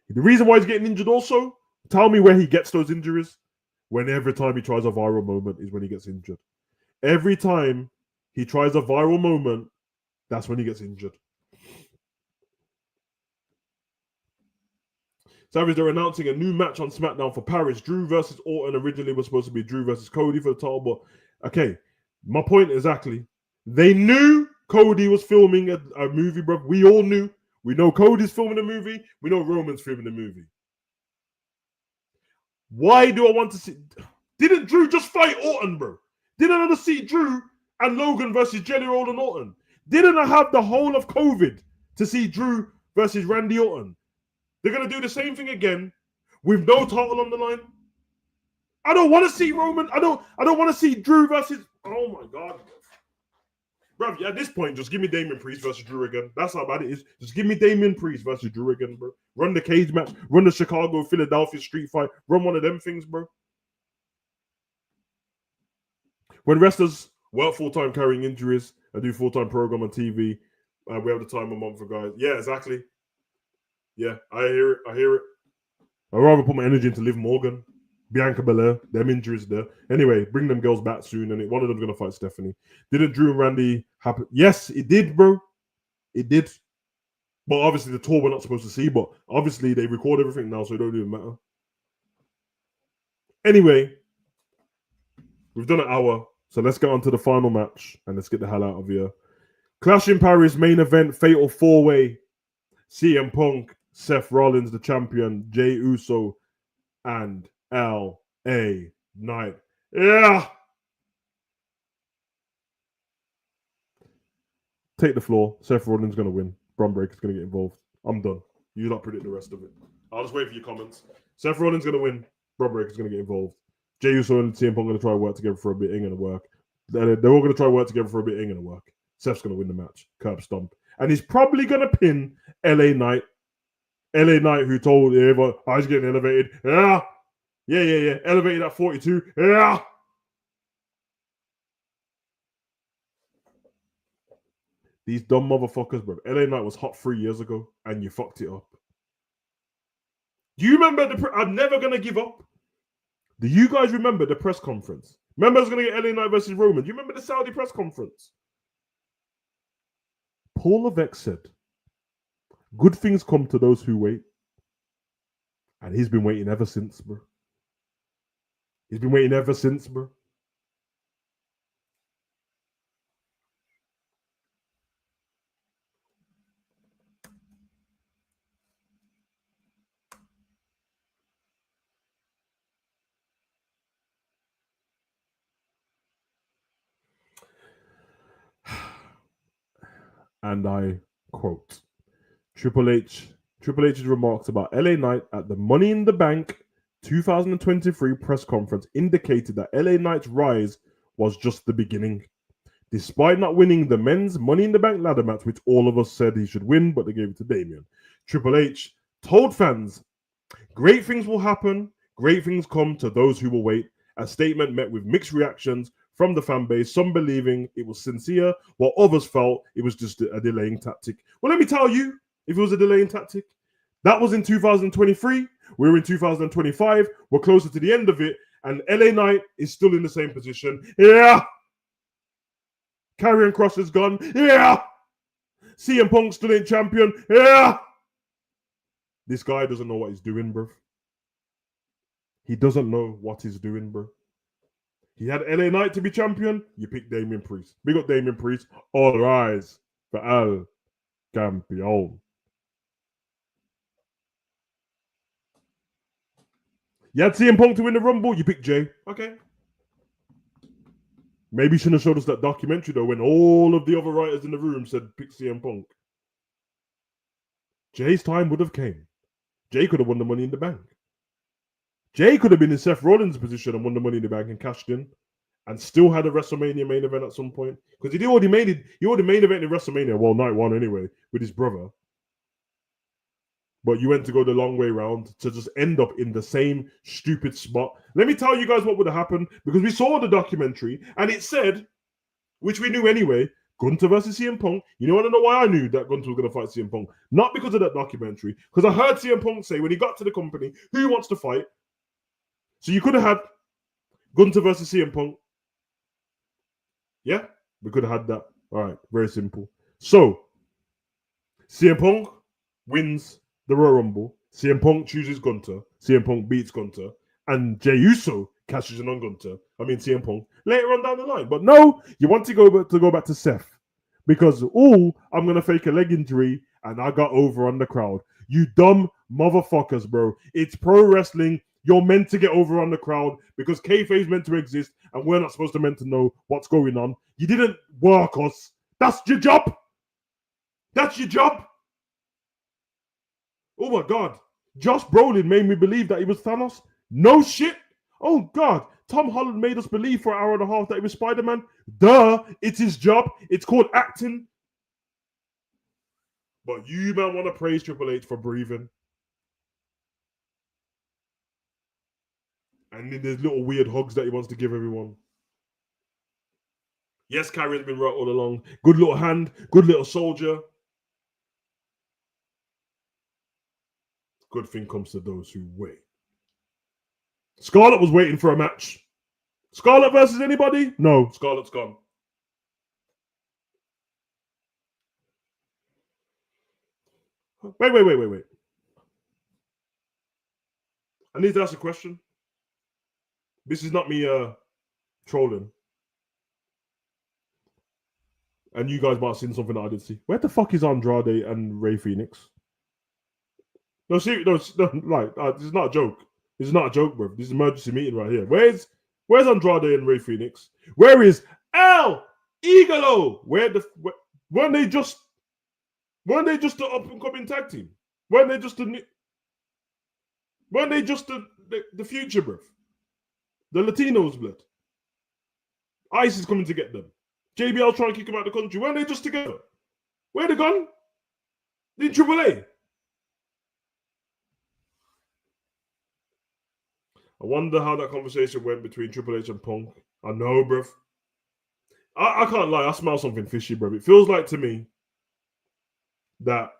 The reason why he's getting injured also, tell me where he gets those injuries. Every time he tries a viral moment is when he gets injured. Every time he tries a viral moment, that's when he gets injured. Savage, they're announcing a new match on SmackDown for Paris. Drew versus Orton originally was supposed to be Drew versus Cody for the title, but okay, my point exactly. They knew Cody was filming a movie, bro. We all knew. We know Cody's filming a movie. We know Roman's filming a movie. Why do I want to see? Didn't Drew just fight Orton, bro? Didn't I just see Drew and Logan versus Jelly Roll and Orton? Didn't I have the whole of COVID to see Drew versus Randy Orton? They're gonna do the same thing again with no title on the line. I don't want to see Roman. I don't want to see Drew versus. Oh my god, bro. At this point, just give me Damian Priest versus Drew again. That's how bad it is. Just give me Damian Priest versus Drew again, bro. Run the cage match. Run the Chicago, Philadelphia street fight. Run one of them things, bro. When wrestlers work full-time carrying injuries and do full-time program on TV, we have the time a month for guys. Yeah, exactly. Yeah, I hear it. I'd rather put my energy into Liv Morgan, Bianca Belair, them injuries there. Anyway, bring them girls back soon, and one of them's going to fight Stephanie. Didn't Drew and Randy happen? Yes, it did, bro. It did. But obviously, the tour we're not supposed to see, but obviously, they record everything now, so it don't even matter. Anyway, we've done an hour. So let's get on to the final match and let's get the hell out of here. Clash in Paris main event, fatal 4-way. CM Punk, Seth Rollins, the champion, Jey Uso, and L.A. Knight. Yeah. Take the floor. Seth Rollins going to win. Bron Breakker's going to get involved. I'm done. You not predict the rest of it. I'll just wait for your comments. Seth Rollins going to win. Bron Breakker's going to get involved. Jey Uso and CM Punk going to try to work together for a bit. Ain't going to work. They're all going to try to work together for a bit. Ain't going to work. Seth's going to win the match. Curb stomp. And he's probably going to pin LA Knight. LA Knight, who told everyone, I was getting elevated. Yeah. Elevated at 42. Yeah. These dumb motherfuckers, bro. LA Knight was hot 3 years ago, and you fucked it up. Do you remember I'm never going to give up? Do you guys remember the press conference? Remember I was going to get LA Knight versus Roman. Do you remember the Saudi press conference? Paul Levesque said, good things come to those who wait. And he's been waiting ever since, bro. He's been waiting ever since, bro. and I quote, Triple H's remarks about LA Knight at the Money in the Bank 2023 press conference indicated that LA Knight's rise was just the beginning. Despite not winning the men's Money in the Bank ladder match, which all of us said he should win, but they gave it to Damian, Triple H told fans, great things will happen, great things come to those who will wait. A statement met with mixed reactions from the fan base, some believing it was sincere, while others felt it was just a delaying tactic. Well, let me tell you, if it was a delaying tactic, that was in 2023. We're in 2025. We're closer to the end of it, and LA Knight is still in the same position. Yeah. Karrion Kross is gone. Yeah. CM Punk still ain't champion. Yeah. This guy doesn't know what he's doing, bro. He doesn't know what he's doing, bro. He had LA Knight to be champion. You pick Damian Priest. Big up Damian Priest. All rise for El Campeón. You had CM Punk to win the Rumble. You pick Jay. Okay. Maybe you shouldn't have showed us that documentary though, when all of the other writers in the room said pick CM Punk. Jay's time would have came. Jay could have won the Money in the Bank. Jay could have been in Seth Rollins' position and won the Money in the Bank and cashed in, and still had a WrestleMania main event at some point, because he already made it. He already main event in WrestleMania. Well, night one anyway, with his brother. But you went to go the long way round to just end up in the same stupid spot. Let me tell you guys what would have happened, because we saw the documentary and it said, which we knew anyway, Gunther versus CM Punk. You want to know why I knew that Gunther was going to fight CM Punk? Not because of that documentary, because I heard CM Punk say when he got to the company, who wants to fight? So you could have had Gunther versus CM Punk. Yeah, we could have had that. All right, very simple. So CM Punk wins the Royal Rumble. CM Punk chooses Gunther. CM Punk beats Gunther. And Jey Uso cashes in on Gunther. I mean CM Punk later on down the line. But no, you want to go back to Seth. Because, I'm going to fake a leg injury and I got over on the crowd. You dumb motherfuckers, bro. It's pro wrestling. You're meant to get over on the crowd because kayfabe's meant to exist and we're not supposed to meant to know what's going on. You didn't work us. That's your job. That's your job. Oh my God. Josh Brolin made me believe that he was Thanos. No shit. Oh God. Tom Holland made us believe for an hour and a half that he was Spider-Man. Duh. It's his job. It's called acting. But you, man, want to praise Triple H for breathing. And then there's little weird hugs that he wants to give everyone. Yes, Karrion's been right all along. Good little hand. Good little soldier. Good thing comes to those who wait. Scarlett was waiting for a match. Scarlett versus anybody? No, Scarlett's gone. Wait. I need to ask a question. This is not me trolling. And you guys might have seen something that I did see. Where the fuck is Andrade and Rey Fenix? No, seriously, no, like, this is not a joke. This is not a joke, bro. This is an emergency meeting right here. Where's Andrade and Rey Fenix? Where is El Igalo? Weren't they just the up and coming tag team? Weren't they just the future, bro? The Latinos, blood. ICE is coming to get them. JBL trying to kick them out of the country. Weren't they just together? Where they gone? In AAA. I wonder how that conversation went between Triple H and Punk. I know, bruv. I can't lie. I smell something fishy, bruv. It feels like to me that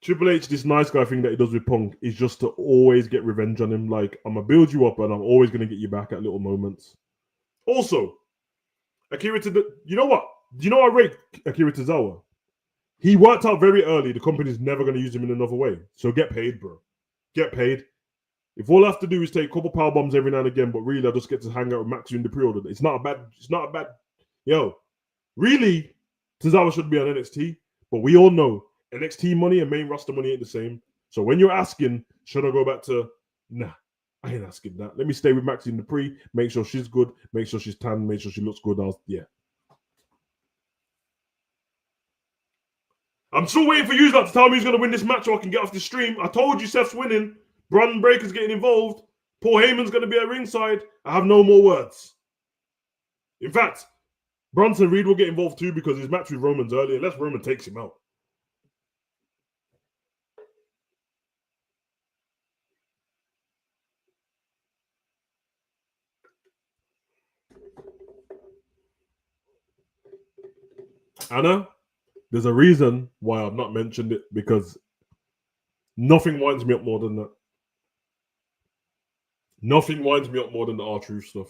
Triple H, this nice guy thing that he does with Punk, is just to always get revenge on him. Like, I'm going to build you up and I'm always going to get you back at little moments. Also, Akira Tozawa, you know what? Do you know I rate Akira Tozawa? He worked out very early. The company's never going to use him in another way. So get paid, bro. Get paid. If all I have to do is take a couple power bombs every now and again, but really I just get to hang out with Maxi in the pre-order. It's not a bad. Yo, really, Tozawa should be on NXT, but we all know NXT money and main roster money ain't the same. So when you're asking, should I go back to? Nah, I ain't asking that. Let me stay with Maxi in the pre, make sure she's good, make sure she's tan, make sure she looks good. Yeah. I'm still waiting for you to tell me who's going to win this match so I can get off the stream. I told you Seth's winning. Braun Breaker's getting involved. Paul Heyman's going to be at ringside. I have no more words. In fact, Bronson Reed will get involved too because his match with Roman's earlier. Unless Roman takes him out. Anna, there's a reason why I've not mentioned it because nothing winds me up more than that. Nothing winds me up more than the R-Truth stuff.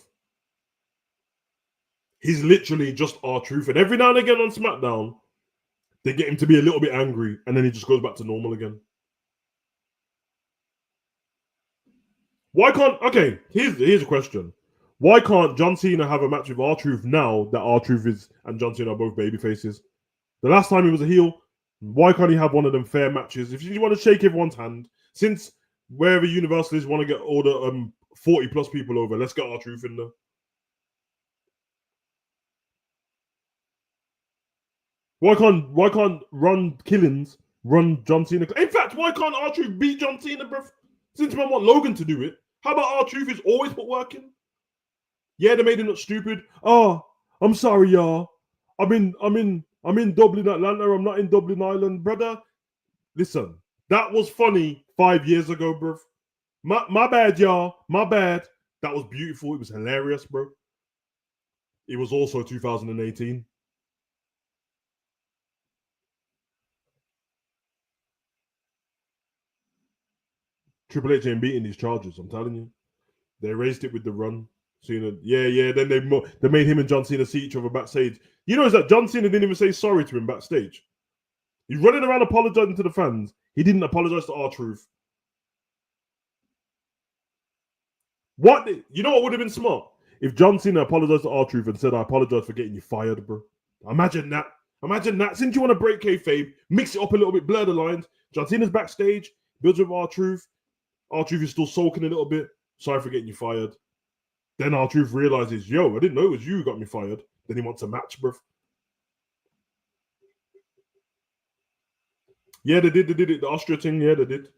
He's literally just R-Truth. And every now and again on SmackDown, they get him to be a little bit angry and then he just goes back to normal again. Why can't... Okay, here's a question. Why can't John Cena have a match with R-Truth now that R-Truth is and John Cena are both baby faces? The last time he was a heel, why can't he have one of them fair matches? If you want to shake everyone's hand, since wherever Universal is want to get all the 40 plus people over, let's get R-Truth in there. Why can't Ron Killings run John Cena? In fact, why can't R-Truth beat John Cena, bro? Since man want Logan to do it, how about R-Truth is always put work in? Yeah, they made him look stupid. Oh, I'm sorry, y'all. I'm in Dublin, Atlanta. I'm not in Dublin, Ireland, brother. Listen, that was funny 5 years ago, bro. My bad, y'all. My bad. That was beautiful. It was hilarious, bro. It was also 2018. Triple H ain't beating these charges. I'm telling you. They raised it with the run. Cena, yeah. Then they made him and John Cena see each other backstage. You know, is that John Cena didn't even say sorry to him backstage. He's running around apologizing to the fans. He didn't apologize to R-Truth. What? You know what would have been smart? If John Cena apologized to R-Truth and said, I apologize for getting you fired, bro. Imagine that. Imagine that. Since you want to break kayfabe, mix it up a little bit, blur the lines. John Cena's backstage, builds with R-Truth. R-Truth is still sulking a little bit. Sorry for getting you fired. Then R-Truth realizes, yo, I didn't know it was you who got me fired. Then he wants a match, bro. Yeah, they did it. The Austria thing, yeah, they did.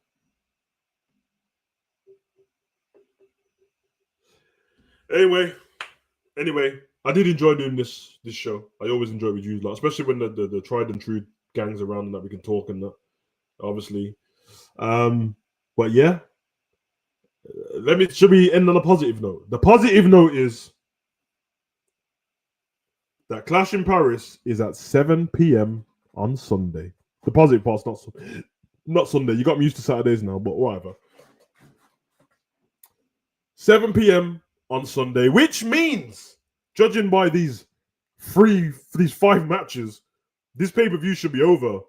Anyway, I did enjoy doing this show. I always enjoy it with you, like, especially when the tried and true gangs around and that we can talk and that, obviously. But yeah, should we end on a positive note? The positive note is that Clash in Paris is at 7 p.m. on Sunday. The positive part's not Sunday. You got me used to Saturdays now, but whatever. 7 p.m. on Sunday, which means, judging by these 5 matches, this pay-per-view should be over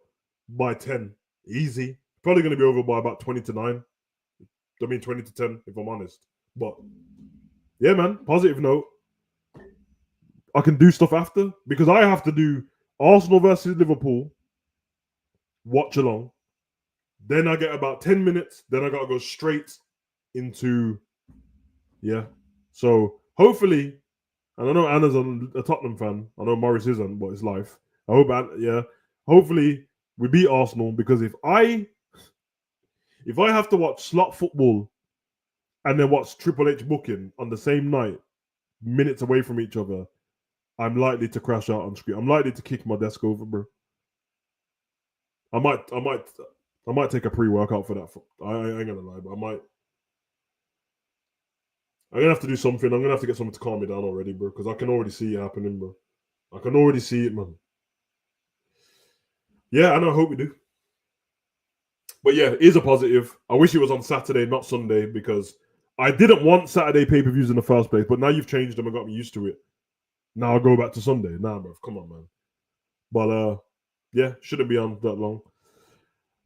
by 10. Easy. Probably going to be over by about 20 to 9. I mean 20 to 10, if I'm honest. But yeah, man, positive note. I can do stuff after because I have to do Arsenal versus Liverpool, watch along. Then I get about 10 minutes. Then I got to go straight into, yeah. So hopefully, and I know Anna's a Tottenham fan. I know Morris isn't, but it's life. I hope, hopefully we beat Arsenal because if I have to watch slot football and then watch Triple H booking on the same night, minutes away from each other, I'm likely to crash out on screen. I'm likely to kick my desk over, bro. I might take a pre-workout for that. I ain't gonna lie, but I'm gonna have to do something. I'm gonna have to get something to calm me down already, bro, because I can already see it happening, bro. I can already see it, man. Yeah, and I hope we do. But yeah, it is a positive. I wish it was on Saturday, not Sunday, because I didn't want Saturday pay-per-views in the first place, but now you've changed them and got me used to it. Now I'll go back to Sunday. Nah, bro, come on, man. But yeah, shouldn't be on that long.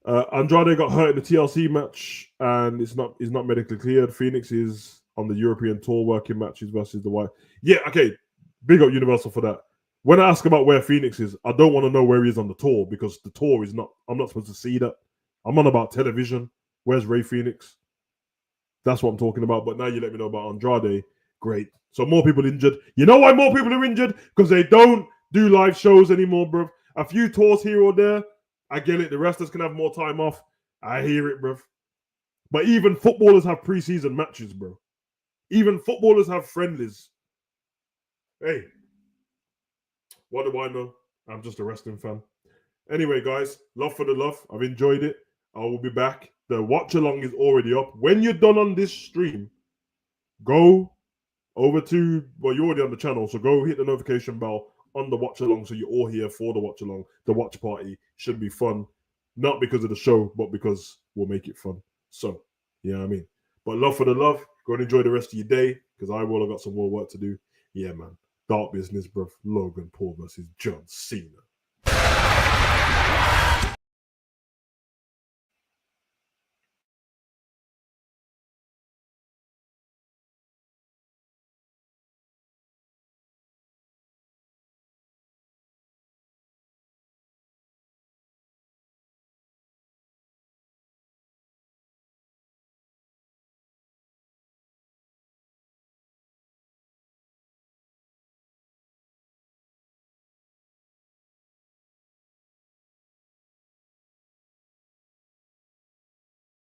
Andrade got hurt in the TLC match, and he's not medically cleared. Phoenix is on the European tour working matches versus the White. Yeah, okay. Big up Universal for that. When I ask about where Phoenix is, I don't want to know where he is on the tour because the tour is not. I'm not supposed to see that. I'm on about television. Where's Ray Phoenix? That's what I'm talking about. But now you let me know about Andrade. Great. So more people injured. You know why more people are injured? Because they don't do live shows anymore, bro. A few tours here or there. I get it. The wrestlers can have more time off. I hear it, bruv. But even footballers have preseason matches, bro. Even footballers have friendlies. Hey, what do I know? I'm just a wrestling fan. Anyway, guys, love for the love. I've enjoyed it. I will be back. The watch along is already up. When you're done on this stream, go over to, well, you're already on the channel, so go hit the notification bell on the watch along so you're all here for the watch along. The watch party should be fun, not because of the show, but because we'll make it fun. So, you know what I mean? But love for the love. Go and enjoy the rest of your day because I will have got some more work to do. Yeah, man. Dark business, bruv. Logan Paul versus John Cena.